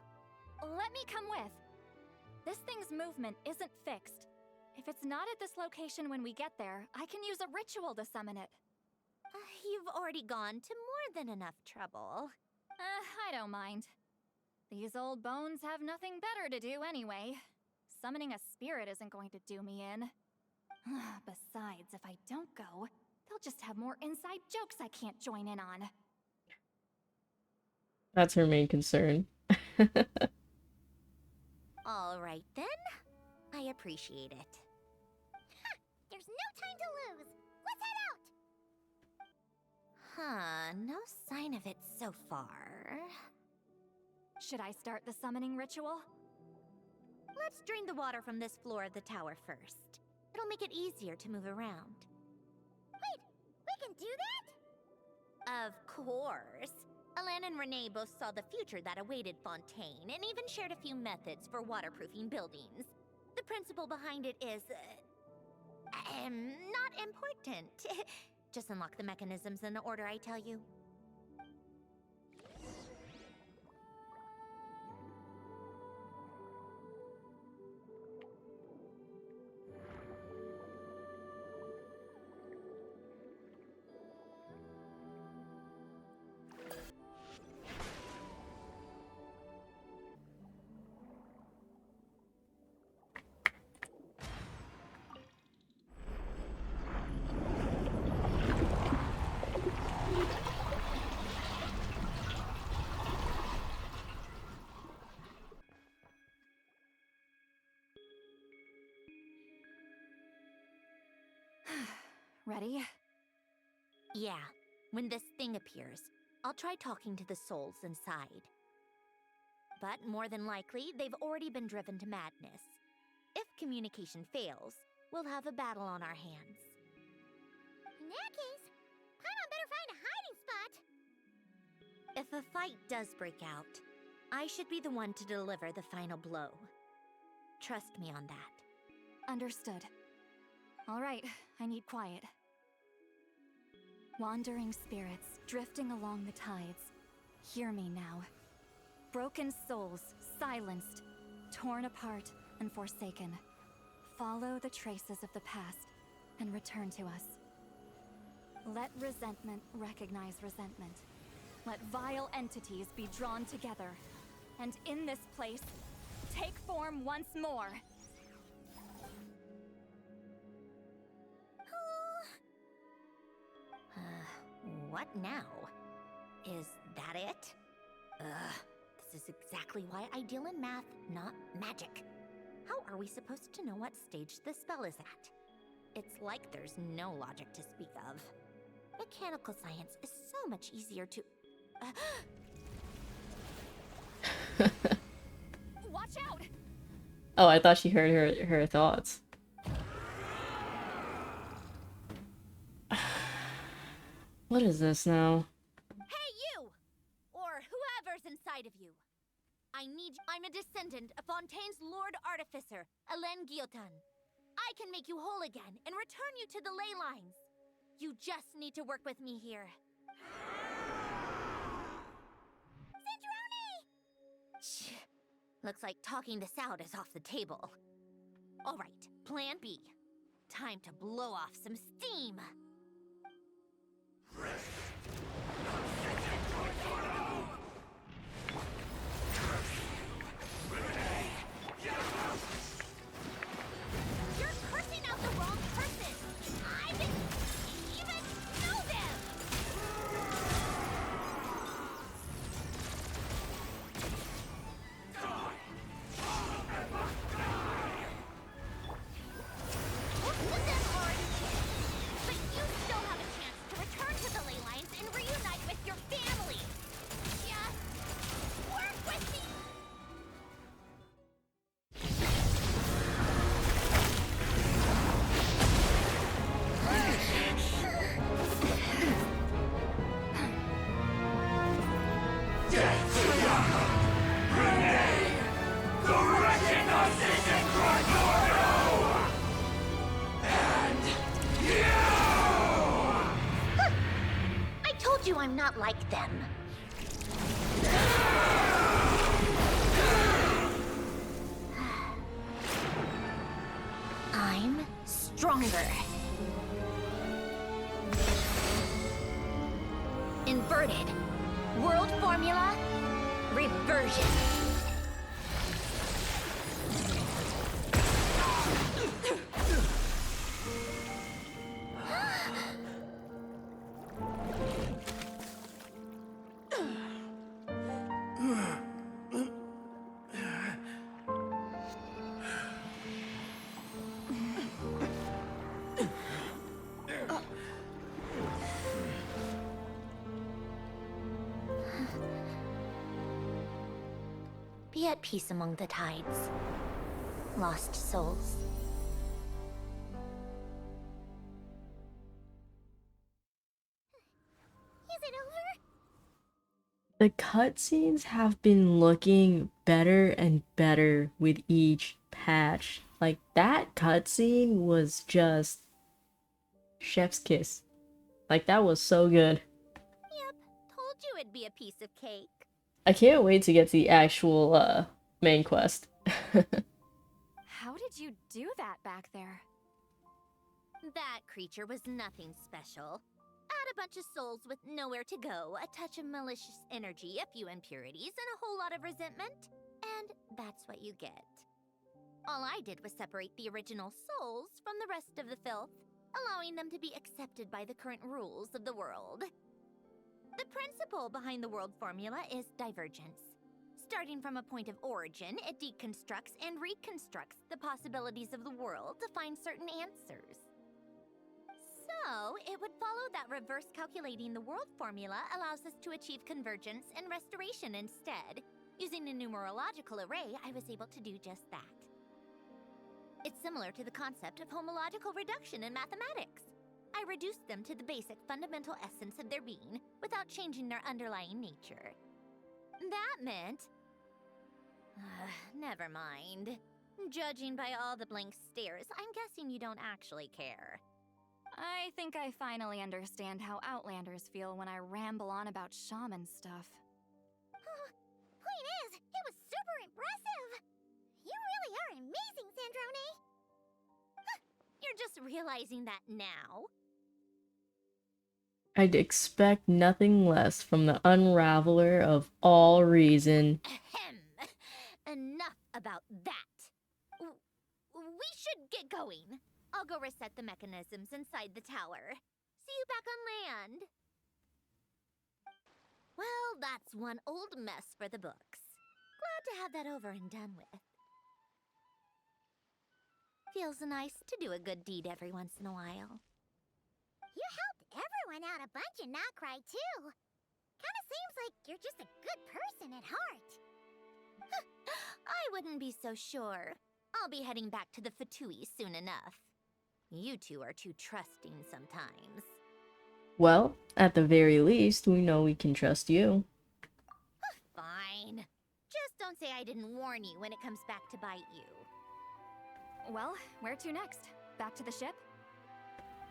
Let me come with. This thing's movement isn't fixed. If it's not at this location when we get there, I can use a ritual to summon it. You've already gone to more than enough trouble. I don't mind. These old bones have nothing better to do anyway. Summoning a spirit isn't going to do me in. Besides, if I don't go, they'll just have more inside jokes I can't join in on. That's her main concern. All right then. I appreciate it. There's no time to lose. Let's head out. Huh, no sign of it so far. Should I start the summoning ritual? Let's drain the water from this floor of the tower first. It'll make it easier to move around. Wait, we can do that? Of course. Alan and Renee both saw the future that awaited Fontaine, and even shared a few methods for waterproofing buildings. The principle behind it is... not important. Just unlock the mechanisms in the order I tell you. Ready? Yeah, when this thing appears, I'll try talking to the souls inside. But more than likely, they've already been driven to madness. If communication fails, we'll have a battle on our hands. In that case, Paimon better find a hiding spot. If a fight does break out, I should be the one to deliver the final blow. Trust me on that. Understood. All right, I need quiet. Wandering spirits drifting along the tides. Hear me now. Broken souls, silenced, torn apart, and forsaken. Follow the traces of the past and return to us. Let resentment recognize resentment. Let vile entities be drawn together. And in this place, take form once more. What now? Is that it? This is exactly why I deal in math, not magic. How are we supposed to know what stage the spell is at? It's like there's no logic to speak of. Mechanical science is so much easier to... Watch out! Oh, I thought she heard her thoughts. What is this now? Hey, you! Or whoever's inside of you. I'm a descendant of Fontaine's Lord Artificer, Alain Guillotin. I can make you whole again and return you to the ley lines. You just need to work with me here. Cinderoni! Looks like talking this out is off the table. All right, plan B. Time to blow off some steam. You're cursing out the wrong person! I didn't even know them! Most of them already did, but you still have a chance to return to the ley lines and reunite with your family! Just work with me! I told you I'm not like them. I'm stronger. Inverted. World formula. Reversion. at peace among the tides. Lost souls. Is it over? The cutscenes have been looking better and better with each patch. Like, that cutscene was just chef's kiss. Like, that was so good. Yep, told you it'd be a piece of cake. I can't wait to get to the actual main quest. How did you do that back there? That creature was nothing special. Add a bunch of souls with nowhere to go, a touch of malicious energy, a few impurities, and a whole lot of resentment, and that's what you get. All I did was separate the original souls from the rest of the filth, allowing them to be accepted by the current rules of the world. The principle behind the world formula is divergence. Starting from a point of origin, it deconstructs and reconstructs the possibilities of the world to find certain answers. So, it would follow that reverse calculating the world formula allows us to achieve convergence and restoration instead. Using a numerological array, I was able to do just that. It's similar to the concept of homological reduction in mathematics. I reduced them to the basic fundamental essence of their being without changing their underlying nature. That meant... never mind. Judging by all the blank stares, I'm guessing you don't actually care. I think I finally understand how Outlanders feel when I ramble on about shaman stuff. Point is, it was super impressive! You really are amazing, Sandrone! You're just realizing that now? I'd expect nothing less from the unraveler of all reason. Ahem. Enough about that. We should get going. I'll go reset the mechanisms inside the tower. See you back on land. Well, that's one old mess for the books. Glad to have that over and done with. Feels nice to do a good deed every once in a while. You helped everyone out a bunch and not cry too. Kinda seems like you're just a good person at heart. I wouldn't be so sure. I'll be heading back to the Fatui soon enough. You two are too trusting sometimes. Well, at the very least, we know we can trust you. Fine. Just don't say I didn't warn you when it comes back to bite you. Well, where to next? Back to the ship?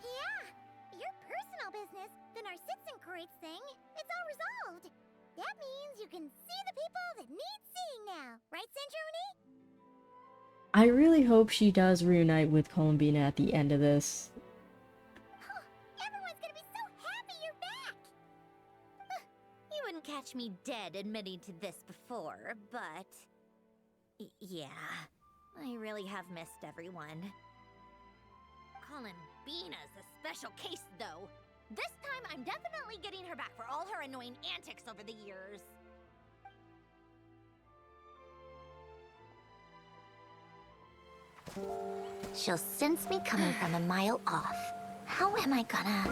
Yeah! Your personal business, the Narcitzenkreuz thing, it's all resolved. That means you can see the people that need seeing now, right, Centrone? I really hope she does reunite with Columbina at the end of this. Everyone's gonna be so happy you're back! You wouldn't catch me dead admitting to this before, but... yeah, I really have missed everyone. Columbina's a special case, though. This time, I'm definitely getting her back for all her annoying antics over the years. She'll sense me coming from a mile off. How am I gonna...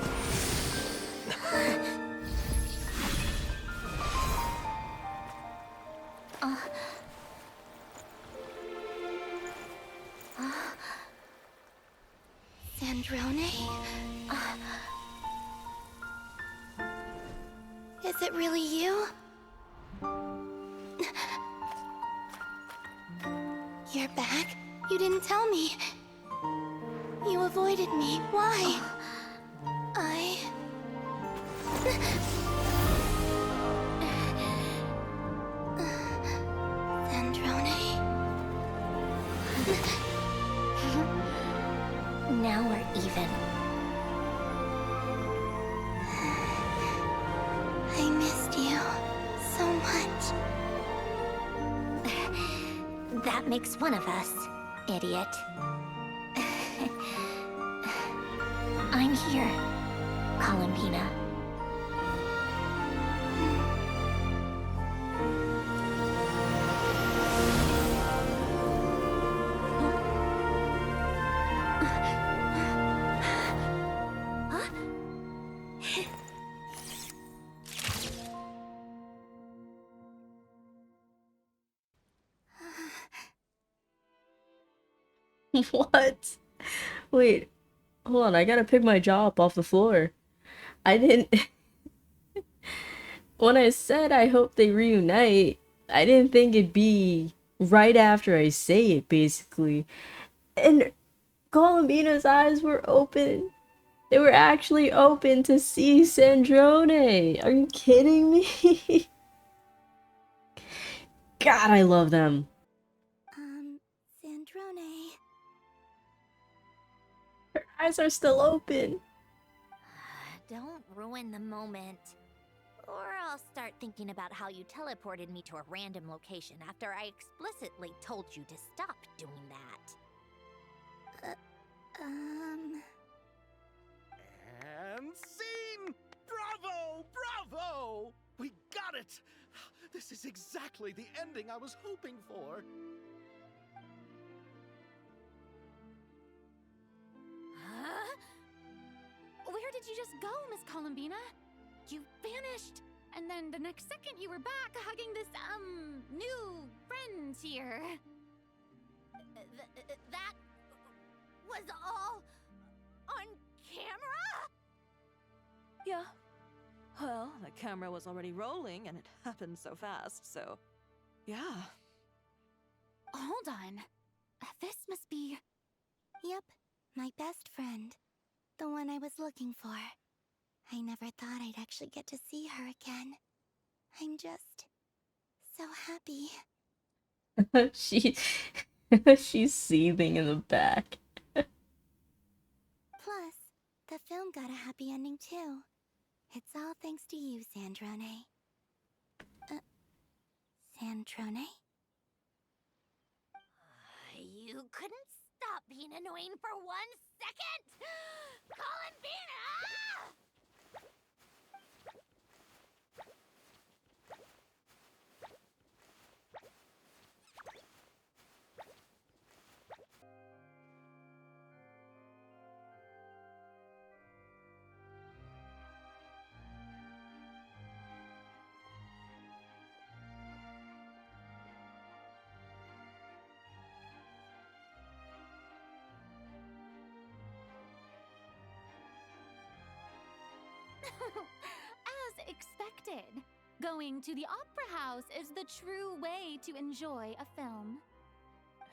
Sandrone? Is it really you? You're back? You didn't tell me. You avoided me. Why? Sandrone? Now we're even. I missed you so much. That makes one of us, idiot. I'm here, Columbina. What? Wait, hold on, I gotta pick my jaw up off the floor. I didn't. When I said I hope they reunite, I didn't think it'd be right after I say it, basically. And Columbina's eyes were open. They were actually open to see Sandrone. Are you kidding me? God, I love them. Sandrone. Her eyes are still open. Don't ruin the moment. Or I'll start thinking about how you teleported me to a random location after I explicitly told you to stop doing that. And scene! Bravo! Bravo! We got it! This is exactly the ending I was hoping for. Huh? Where did you just go, Miss Columbina? You vanished, and then the next second you were back hugging this, new friend here. That was all on camera? Yeah. Well, the camera was already rolling and it happened so fast, so yeah. Hold on. This must be... Yep, my best friend. The one I was looking for. I never thought I'd actually get to see her again. I'm just so happy. she she's seething in the back. Plus, the film got a happy ending too. It's all thanks to you, Sandrone. Sandrone? You couldn't stop being annoying for 1 second? Columbina! As expected, going to the opera house is the true way to enjoy a film.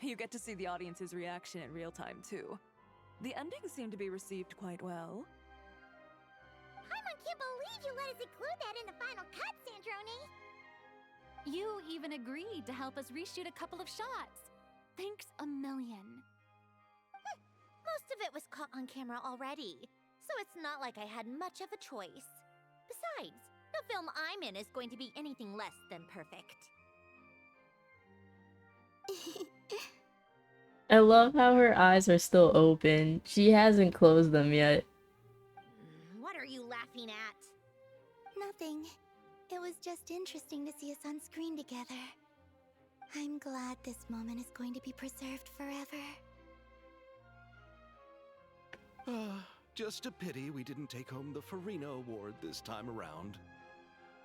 You get to see the audience's reaction in real time, too. The ending seemed to be received quite well. I can't believe you let us include that in the final cut, Sandrone! You even agreed to help us reshoot a couple of shots. Thanks a million. Most of it was caught on camera already, so it's not like I had much of a choice. Besides, no film I'm in is going to be anything less than perfect. I love how her eyes are still open. She hasn't closed them yet. What are you laughing at? Nothing. It was just interesting to see us on screen together. I'm glad this moment is going to be preserved forever. Just a pity we didn't take home the Farina Award this time around.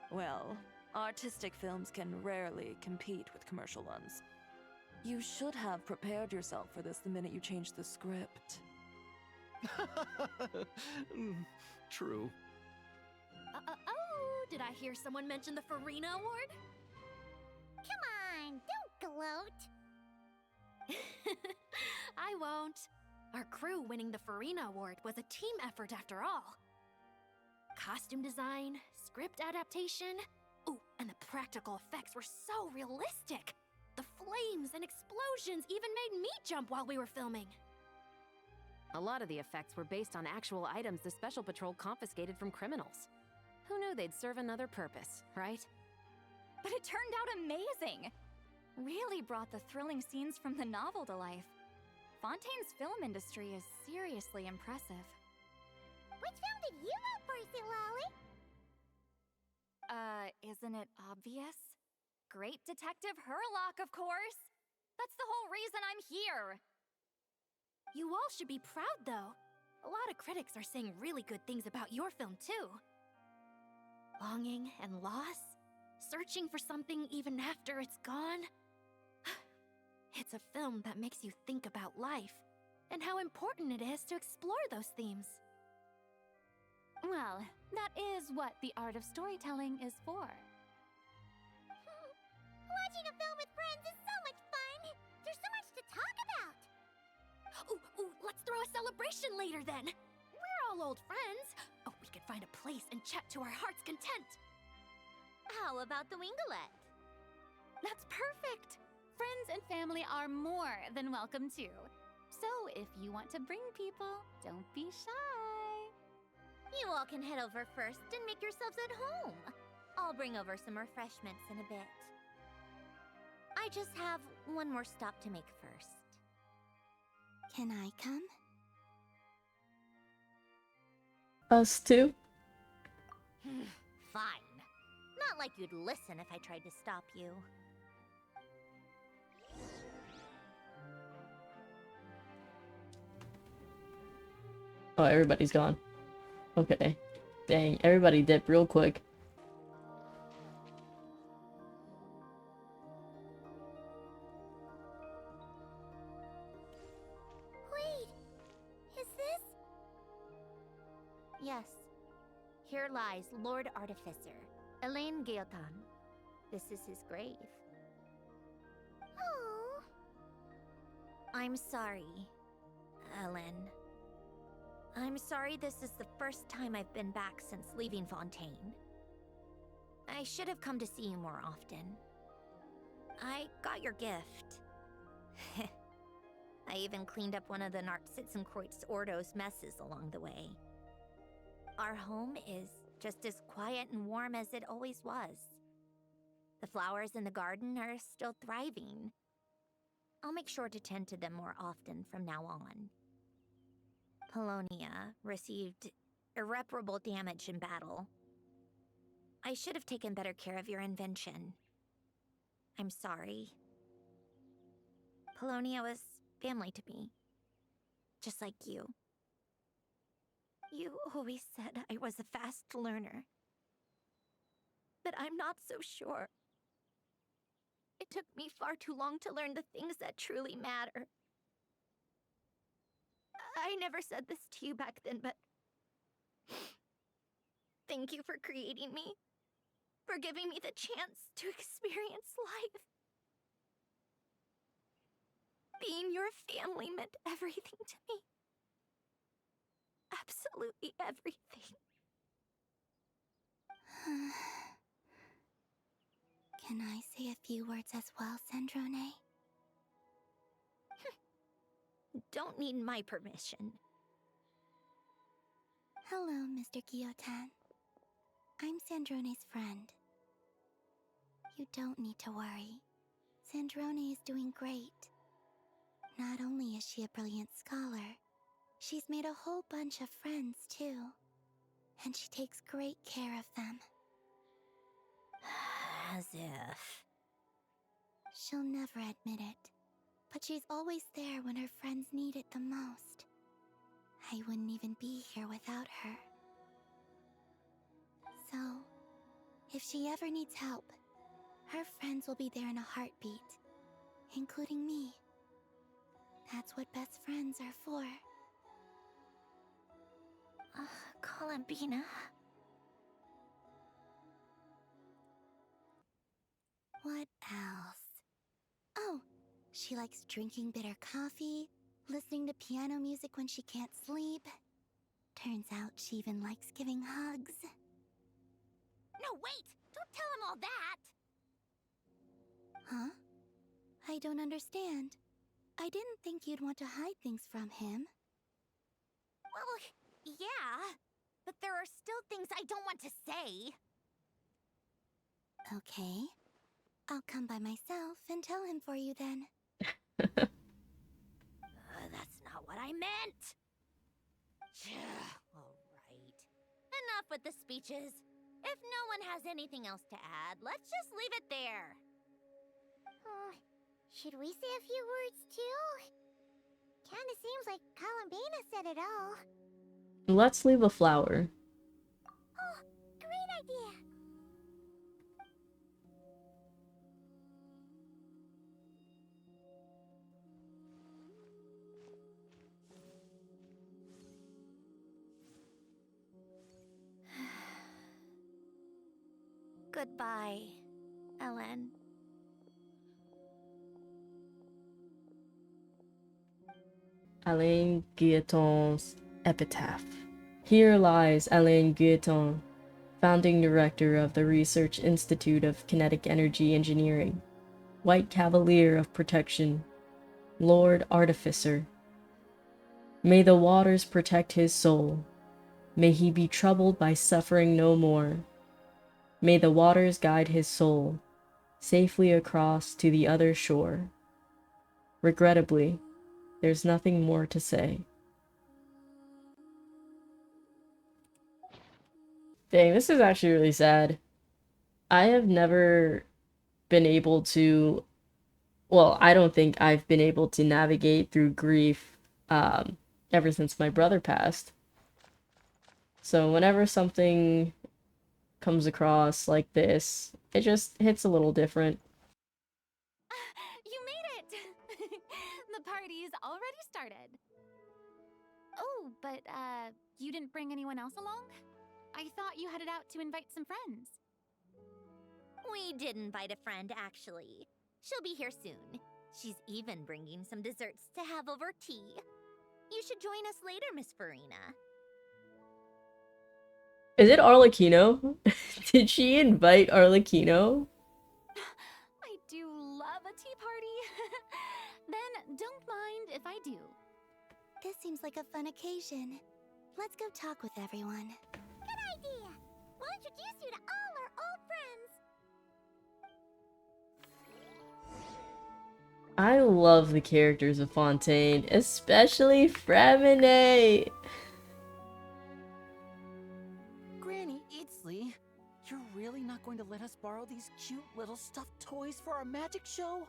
Well, artistic films can rarely compete with commercial ones. You should have prepared yourself for this the minute you changed the script. True. Oh, did I hear someone mention the Farina Award? Come on, don't gloat. I won't. Our crew winning the Farina Award was a team effort after all. Costume design, script adaptation. Ooh, and the practical effects were so realistic. The flames and explosions even made me jump while we were filming. A lot of the effects were based on actual items the Special Patrol confiscated from criminals. Who knew they'd serve another purpose, right? But it turned out amazing! Really brought the thrilling scenes from the novel to life. Fontaine's film industry is seriously impressive. Which film did you vote for, Silali? Isn't it obvious? Great Detective Herlock, of course! That's the whole reason I'm here! You all should be proud, though. A lot of critics are saying really good things about your film, too. Longing and loss, searching for something even after it's gone. It's a film that makes you think about life and how important it is to explore those themes. Well, that is what the art of storytelling is for. Watching a film with friends is so much fun! There's so much to talk about! Ooh, let's throw a celebration later then! We're all old friends! Oh, we could find a place and chat to our heart's content! How about the Winglet? That's perfect! Friends and family are more than welcome too. So if you want to bring people, don't be shy. You all can head over first and make yourselves at home. I'll bring over some refreshments in a bit. I just have one more stop to make first. Can I come? Us too? Fine. Not like you'd listen if I tried to stop you. Oh, everybody's gone. Okay. Dang, everybody dipped real quick. Wait! Is this? Yes. Here lies Lord Artificer, Elaine Gaeltan. This is his grave. Oh. I'm sorry, Ellen. I'm sorry this is the first time I've been back since leaving Fontaine. I should have come to see you more often. I got your gift. I even cleaned up one of the Nartsitzenkreuz Ordo's messes along the way. Our home is just as quiet and warm as it always was. The flowers in the garden are still thriving. I'll make sure to tend to them more often from now on. Polonia received irreparable damage in battle. I should have taken better care of your invention. I'm sorry. Polonia was family to me. Just like you. You always said I was a fast learner. But I'm not so sure. It took me far too long to learn the things that truly matter. I never said this to you back then, but thank you for creating me. For giving me the chance to experience life. Being your family meant everything to me. Absolutely everything. Can I say a few words as well, Sandrone? Don't need my permission. Hello, Mr. Guillotin. I'm Sandrone's friend. You don't need to worry. Sandrone is doing great. Not only is she a brilliant scholar, she's made a whole bunch of friends, too. And she takes great care of them. As if... She'll never admit it, but she's always there when her friends need it the most. I wouldn't even be here without her. So, if she ever needs help, her friends will be there in a heartbeat, including me. That's what best friends are for. Columbina. What else? Oh, she likes drinking bitter coffee, listening to piano music when she can't sleep. Turns out she even likes giving hugs. No, wait! Don't tell him all that! Huh? I don't understand. I didn't think you'd want to hide things from him. Well, yeah, but there are still things I don't want to say. Okay. I'll come by myself and tell him for you then. That's not what I meant! Alright. Enough with the speeches. If no one has anything else to add, let's just leave it there. Should we say a few words too? Kinda seems like Columbina said it all. Let's leave a flower. Oh, great idea! Goodbye, Ellen. Alain Guillotin's epitaph. Here lies Alain Guillotin, founding director of the Research Institute of Kinetic Energy Engineering, White Cavalier of Protection, Lord Artificer. May the waters protect his soul. May he be troubled by suffering no more. May the waters guide his soul safely across to the other shore. Regrettably, there's nothing more to say. Dang, this is actually really sad. I have never been able to, well, I don't think I've been able to navigate through grief ever since my brother passed. So whenever something comes across like this, it just hits a little different. You made it! The party's already started. Oh, but, you didn't bring anyone else along? I thought you headed out to invite some friends. We did invite a friend, actually. She'll be here soon. She's even bringing some desserts to have over tea. You should join us later, Miss Farina. Is it Arlecchino? Did she invite Arlecchino? I do love a tea party. Then don't mind if I do. This seems like a fun occasion. Let's go talk with everyone. Good idea! We'll introduce you to all our old friends. I love the characters of Fontaine, especially Fremine. Granny Eatsley, you're really not going to let us borrow these cute little stuffed toys for our magic show?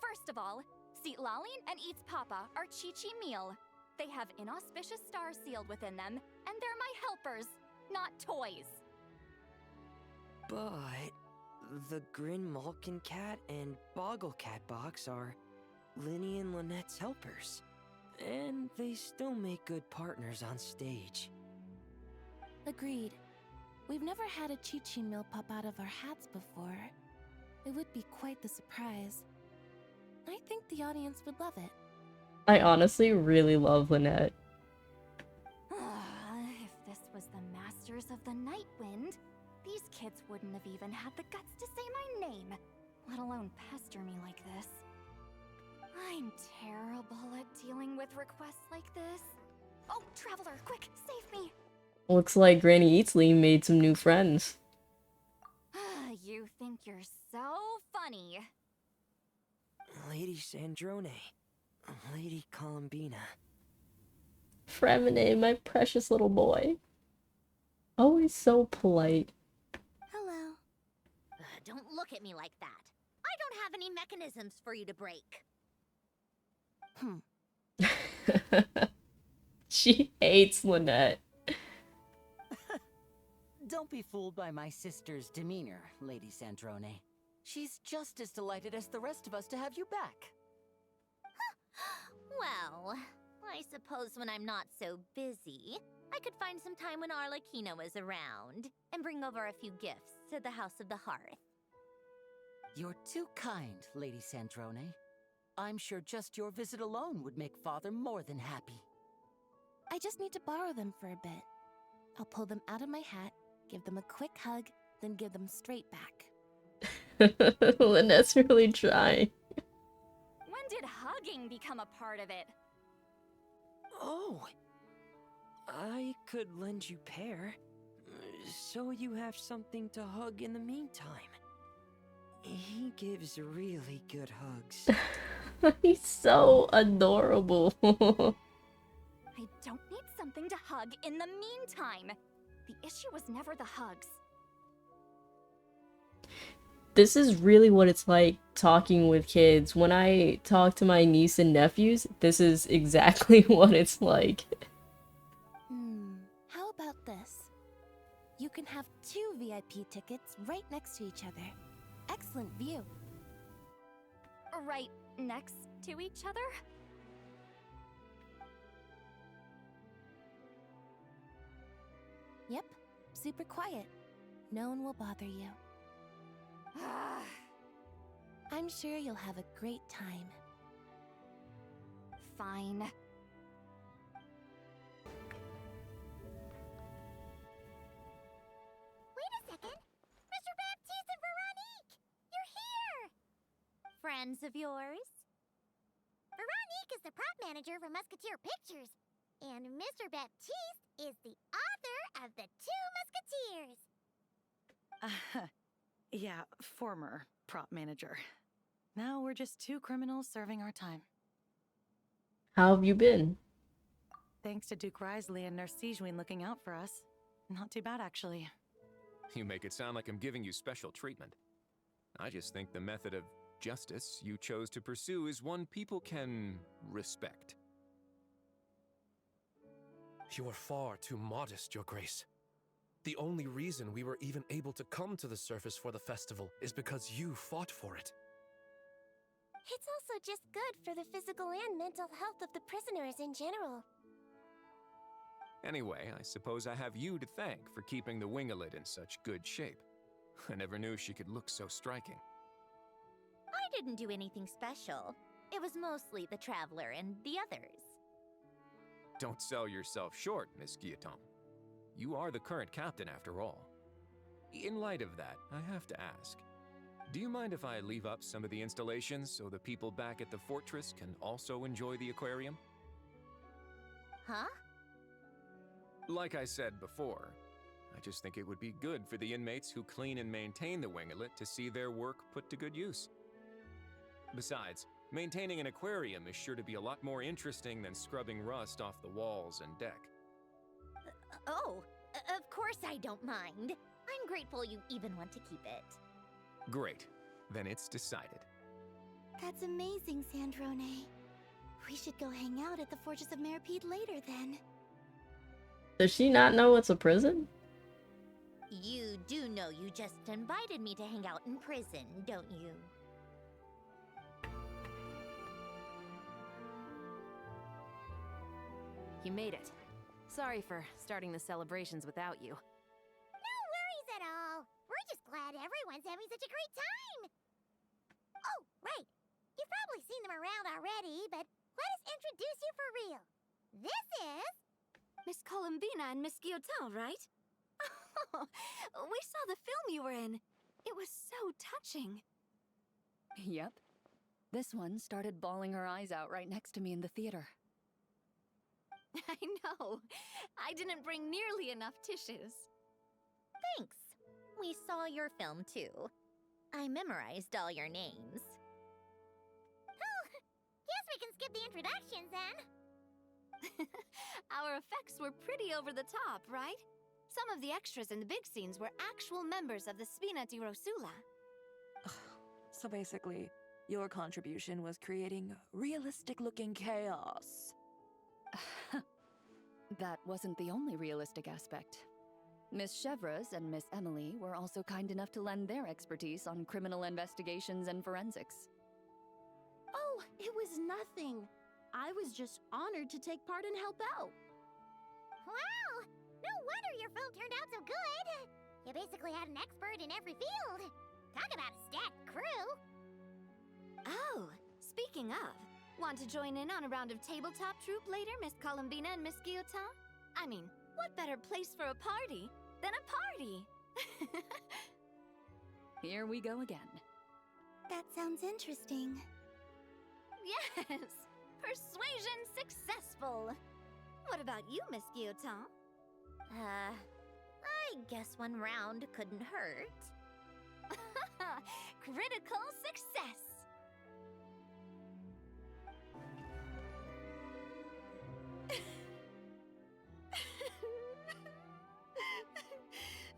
First of all, Seat Lalin and Eats Papa are Chi-Chi meal. They have inauspicious stars sealed within them, and they're my helpers, not toys. But the Grin Malkin Cat and Boggle Cat box are Linny and Lynette's helpers. And they still make good partners on stage. Agreed. We've never had a Chi-Chi meal pop out of our hats before. It would be quite the surprise. I think the audience would love it. I honestly really love Lynette. If this was the Masters of the Night Wind, these kids wouldn't have even had the guts to say my name, let alone pester me like this. I'm terrible at dealing with requests like this. Oh, Traveler, quick, save me! Looks like Granny Eatsley made some new friends. You think you're so funny. Lady Sandrone. Lady Columbina. Fremine, my precious little boy. Always so polite. Hello. Don't look at me like that. I don't have any mechanisms for you to break. She hates Lynette. Don't be fooled by my sister's demeanor, Lady Sandrone. She's just as delighted as the rest of us to have you back. Well, I suppose when I'm not so busy, I could find some time when Arlecchino is around and bring over a few gifts to the House of the Hearth. You're too kind, Lady Sandrone. I'm sure just your visit alone would make Father more than happy. I just need to borrow them for a bit. I'll pull them out of my hat, give them a quick hug, then give them straight back. Lynette's really trying. When did hugging become a part of it? Oh, I could lend you pair, so you have something to hug in the meantime. He gives really good hugs. He's so adorable. I don't need something to hug in the meantime. The issue was never the hugs. This is really what it's like talking with kids. When I talk to my niece and nephews, this is exactly what it's like. How about this? You can have 2 VIP tickets right next to each other. Excellent view. Right next to each other? Yep. super quiet. No one will bother you. I'm sure you'll have a great time. Fine. Wait a second! Mr. Baptiste and Veronique! You're here! Friends of yours? Veronique is the prop manager for Musketeer Pictures, and Mr. Baptiste is the author of The Two Musketeers. Yeah, former prop manager. Now we're just two criminals serving our time. How have you been? Thanks to Duke Risley and Nurse Sejuin looking out for us. Not too bad, actually. You make it sound like I'm giving you special treatment. I just think the method of justice you chose to pursue is one people can respect. You are far too modest, Your Grace. The only reason we were even able to come to the surface for the festival is because you fought for it. It's also just good for the physical and mental health of the prisoners in general. Anyway, I suppose I have you to thank for keeping the winglet in such good shape. I never knew she could look so striking. I didn't do anything special. It was mostly the Traveler and the others. Don't sell yourself short, Miss Guillotin. You are the current captain after all. In light of that, I have to ask, do you mind if I leave up some of the installations so the people back at the fortress can also enjoy the aquarium? Huh? Like I said before, I just think it would be good for the inmates who clean and maintain the winglet to see their work put to good use. Besides, maintaining an aquarium is sure to be a lot more interesting than scrubbing rust off the walls and deck. Of course I don't mind. I'm grateful you even want to keep it. Great. Then it's decided. That's amazing, Sandrone. We should go hang out at the Fortress of Meripede later, then. Does she not know it's a prison? You do know you just invited me to hang out in prison, don't you? You made it. Sorry for starting the celebrations without you. No worries at all. We're just glad everyone's having such a great time. Oh, right. You've probably seen them around already, but let us introduce you for real. This is... Miss Columbina and Miss Guillotin, right? We saw the film you were in. It was so touching. Yep. This one started bawling her eyes out right next to me in the theater. I know. I didn't bring nearly enough tissues. Thanks. We saw your film too. I memorized all your names. Oh, guess we can skip the introductions then. Our effects were pretty over the top, right? Some of the extras in the big scenes were actual members of the Spina di Rosula. So basically, your contribution was creating realistic-looking chaos. That wasn't the only realistic aspect. Miss Chevreuse and Miss Emily were also kind enough to lend their expertise on criminal investigations and forensics. Oh, it was nothing. I was just honored to take part and help out. Wow! No wonder your film turned out so good! You basically had an expert in every field. Talk about a stacked crew! Oh, speaking of, want to join in on a round of tabletop troupe later, Miss Columbina and Miss Guillotin? I mean, what better place for a party than a party? Here we go again. That sounds interesting. Yes! Persuasion successful! What about you, Miss Guillotin? I guess one round couldn't hurt. Critical success!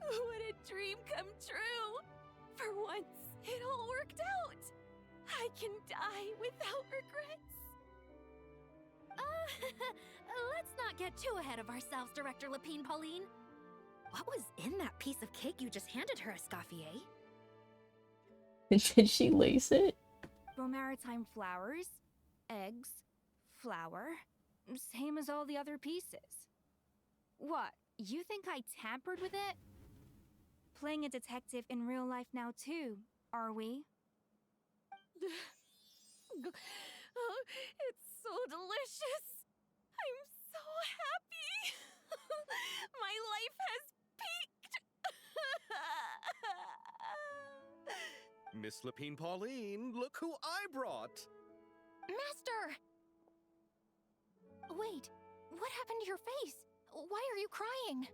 What a dream come true! For once, it all worked out! I can die without regrets! Let's not get too ahead of ourselves, Director Lapine Pauline. What was in that piece of cake you just handed her, Escoffier? Did she lace it? Bromaritime flowers, eggs, flour, same as all the other pieces. What, you think I tampered with it? playing a detective in real life now too, are we? Oh, it's so delicious. I'm so happy. My life has peaked. Miss Lapine Pauline, look who I brought! Master! Wait, what happened to your face? Why are you crying?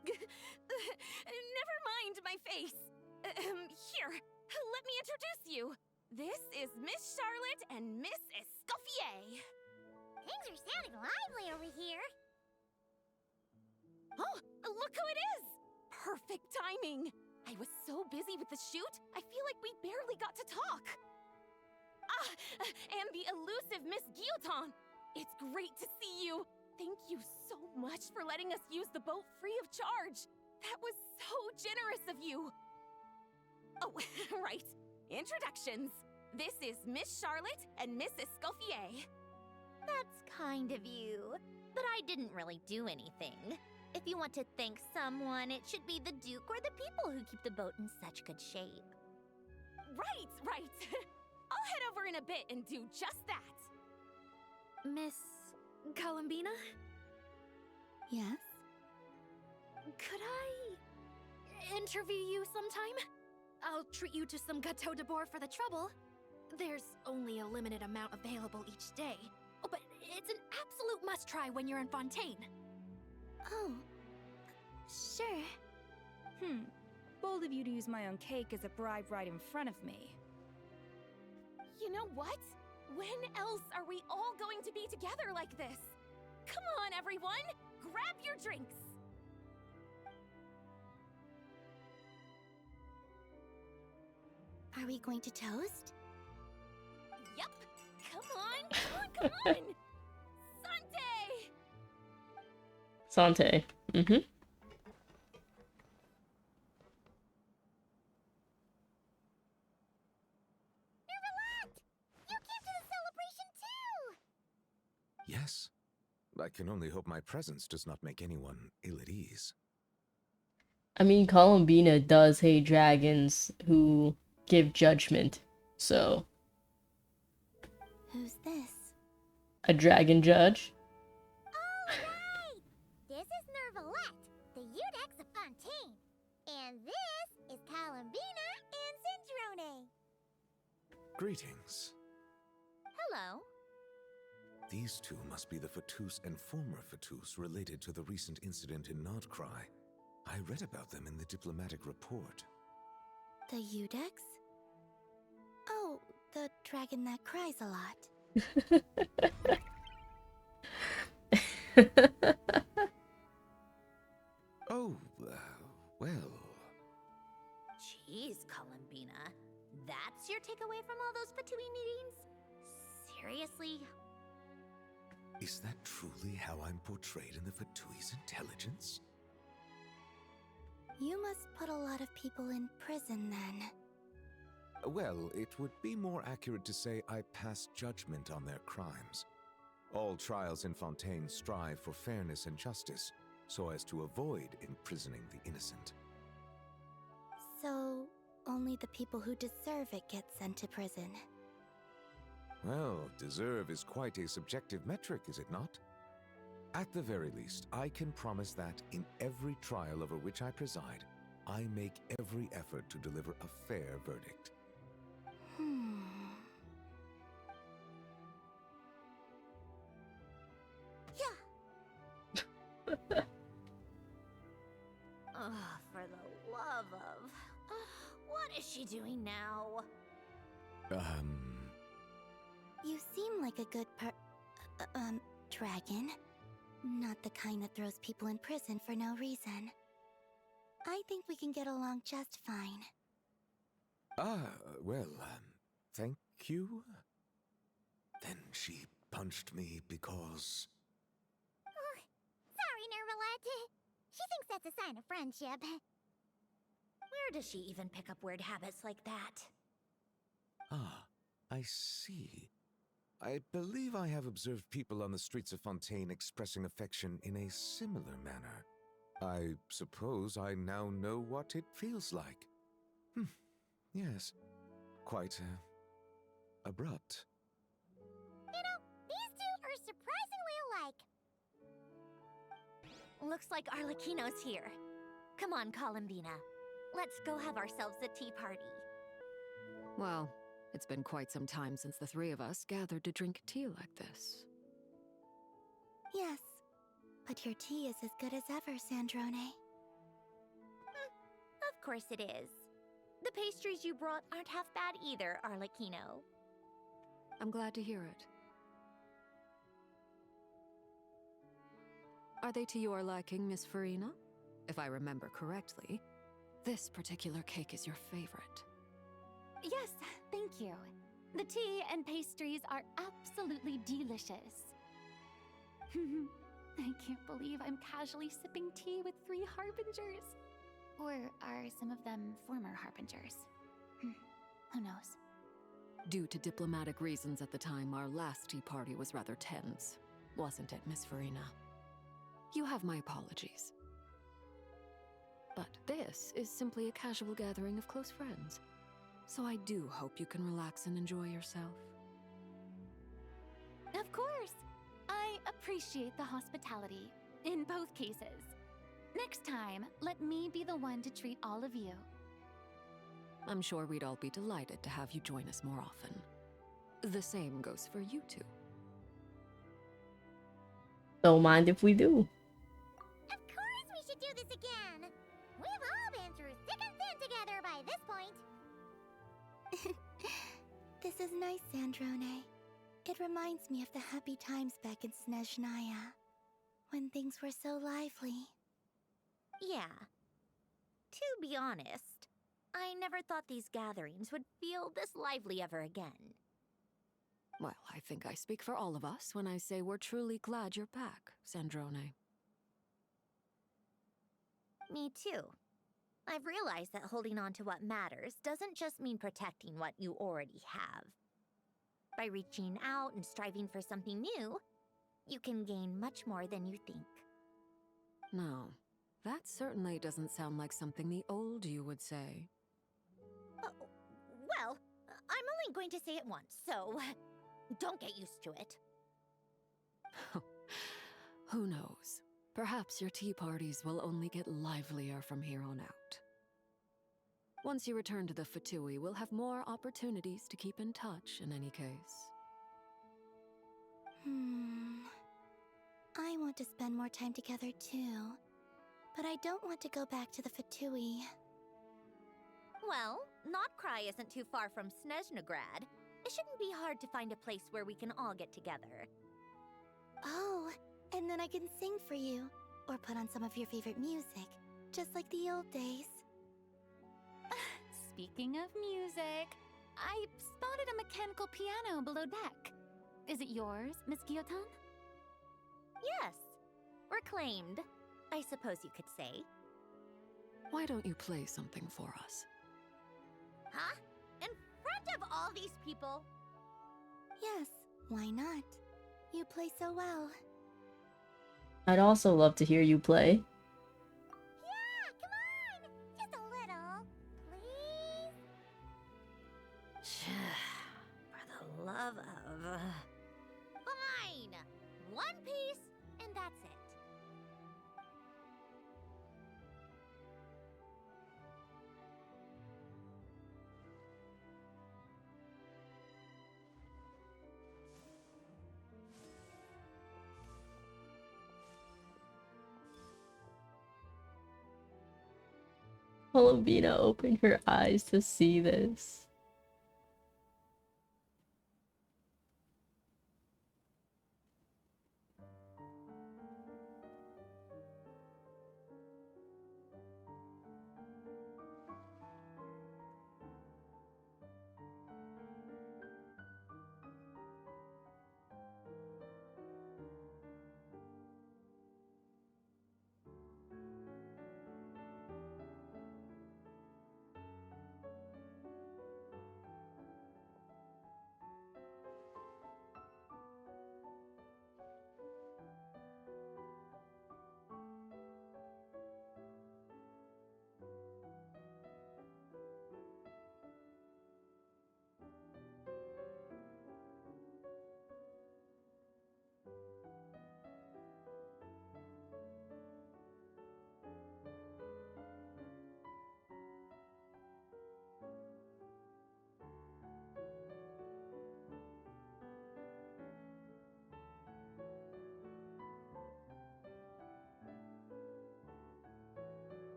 Never mind my face. Here, let me introduce you. This is Miss Charlotte and Miss Escoffier. Things are sounding lively over here. Oh, look who it is! Perfect timing. I was so busy with the shoot, I feel like we barely got to talk. Ah, and the elusive Miss Guillotin. It's great to see you. Thank you so much for letting us use the boat free of charge. That was so generous of you. Oh, right. Introductions. This is Miss Charlotte and Miss Escoffier. That's kind of you. But I didn't really do anything. If you want to thank someone, it should be the Duke or the people who keep the boat in such good shape. Right. I'll head over in a bit and do just that. Miss Columbina? Yes? Could I interview you sometime? I'll treat you to some gâteau de bord for the trouble. There's only a limited amount available each day. Oh, but it's an absolute must-try when you're in Fontaine. Oh, sure. Bold of you to use my own cake as a bribe right in front of me. You know what? When else are we all going to be together like this? Come on, everyone! Grab your drinks! Are we going to toast? Yep! Come on! Sante! Sante. Mm-hmm. Yes. I can only hope my presence does not make anyone ill at ease. I mean, Columbina does hate dragons who give judgment, so... Who's this? A dragon judge? This is Nervalette, the Eudex of Fontaine. And this is Columbina and Cinderone. Greetings. Hello. These two must be the Fatus and former Fatus related to the recent incident in Nodcry. I read about them in the diplomatic report. The Eudex? Oh, the dragon that cries a lot. Oh, well... Jeez, Columbina. That's your takeaway from all those Fatui meetings? Seriously? Is that truly how I'm portrayed in the Fatui's intelligence? You must put a lot of people in prison then. Well, it would be more accurate to say I pass judgment on their crimes. All trials in Fontaine strive for fairness and justice, so as to avoid imprisoning the innocent. So, only the people who deserve it get sent to prison. Well, deserve is quite a subjective metric, is it not? At the very least, I can promise that in every trial over which I preside, I make every effort to deliver a fair verdict. For the love of... what is she doing now? You seem like a good dragon. Not the kind that throws people in prison for no reason. I think we can get along just fine. Well, thank you? Then she punched me because... Sorry, Nervalette. She thinks that's a sign of friendship. Where does she even pick up weird habits like that? Ah, I see. I believe I have observed people on the streets of Fontaine expressing affection in a similar manner. I suppose I now know what it feels like. Yes, quite abrupt. You know, these two are surprisingly alike. Looks like Arlecchino's here. Come on, Columbina. Let's go have ourselves a tea party. Well, it's been quite some time since the three of us gathered to drink tea like this. Yes, but your tea is as good as ever, Sandrone. Of course it is. The pastries you brought aren't half bad either, Arlecchino. I'm glad to hear it. Are they to your liking, Miss Farina? If I remember correctly, this particular cake is your favorite. Yes, thank you. The tea and pastries are absolutely delicious. I can't believe I'm casually sipping tea with 3 harbingers. Or are some of them former harbingers? Who knows? Due to diplomatic reasons at the time, our last tea party was rather tense, wasn't it, Miss Farina? You have my apologies. But this is simply a casual gathering of close friends, so I do hope you can relax and enjoy yourself. Of course! I appreciate the hospitality, in both cases. Next time, let me be the one to treat all of you. I'm sure we'd all be delighted to have you join us more often. The same goes for you two. Don't mind if we do. Of course we should do this again! We've all been through thick and thin together by this point. This is nice, Sandrone. It reminds me of the happy times back in Snezhnaya, when things were so lively. Yeah. To be honest, I never thought these gatherings would feel this lively ever again. Well, I think I speak for all of us when I say we're truly glad you're back, Sandrone. Me too. I've realized that holding on to what matters doesn't just mean protecting what you already have. By reaching out and striving for something new, you can gain much more than you think. No, that certainly doesn't sound like something the old you would say. Well, I'm only going to say it once, so don't get used to it. Who knows? Perhaps your tea parties will only get livelier from here on out. Once you return to the Fatui, we'll have more opportunities to keep in touch in any case. I want to spend more time together too, but I don't want to go back to the Fatui. Well, Notcry isn't too far from Snezhnograd. It shouldn't be hard to find a place where we can all get together. Oh, and then I can sing for you, or put on some of your favorite music, just like the old days. Speaking of music, I spotted a mechanical piano below deck. Is it yours, Miss Guillotin? Yes. Reclaimed, I suppose you could say. Why don't you play something for us? Huh? In front of all these people? Yes, why not? You play so well. I'd also love to hear you play. Yeah, come on! Just a little, please? For the love of... Fine! One piece, and that's it. Columbina opened her eyes to see this.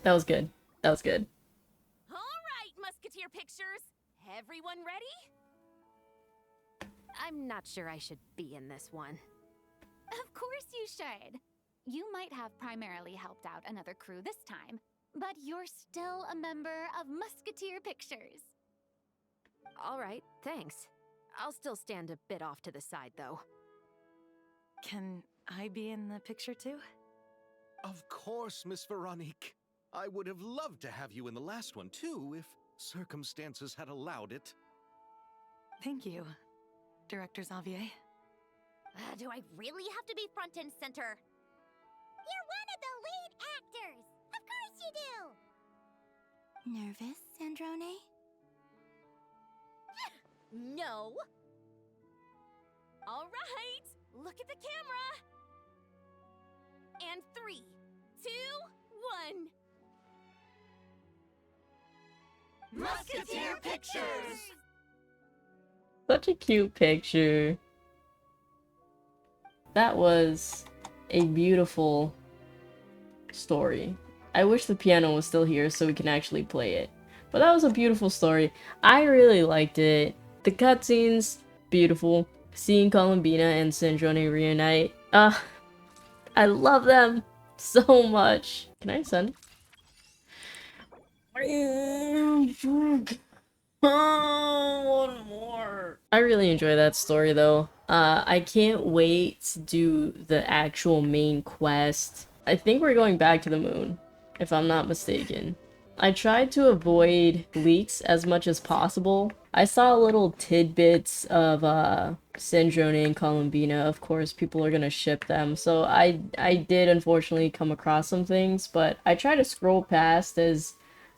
That was good. That was good. All right, Musketeer Pictures. Everyone ready? I'm not sure I should be in this one. Of course you should. You might have primarily helped out another crew this time, but you're still a member of Musketeer Pictures. All right, thanks. I'll still stand a bit off to the side, though. Can I be in the picture too? Of course, Miss Veronique. I would have loved to have you in the last one too, if circumstances had allowed it. Thank you, Director Xavier. Do I really have to be front and center? You're one of the lead actors! Of course you do! Nervous, Sandrone? No. All right, look at the camera. And 3, 2, 1. Musketeer Pictures! Such a cute picture. That was a beautiful story. I wish the piano was still here so we can actually play it. But that was a beautiful story. I really liked it. The cutscenes, beautiful. Seeing Columbina and Sandrone reunite. I love them so much. Can I send? One more. I really enjoy that story though. I can't wait to do the actual main quest. I think we're going back to the moon, if I'm not mistaken. I tried to avoid leaks as much as possible. I saw little tidbits of Sandrone and Columbina. Of course, people are gonna ship them. So I did unfortunately come across some things, but I try to scroll past as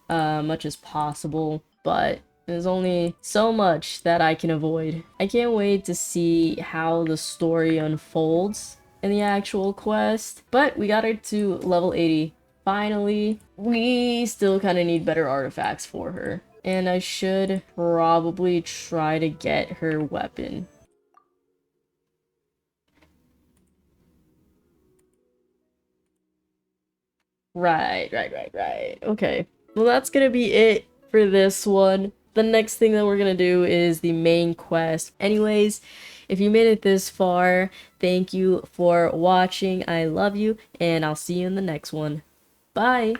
much as possible. But there's only so much that I can avoid. I can't wait to see how the story unfolds in the actual quest. But we got her to level 80. Finally, we still kind of need better artifacts for her. And I should probably try to get her weapon. Right. Okay. Well, that's gonna be it for this one. The next thing that we're gonna do is the main quest. Anyways, if you made it this far, thank you for watching. I love you, and I'll see you in the next one. Bye!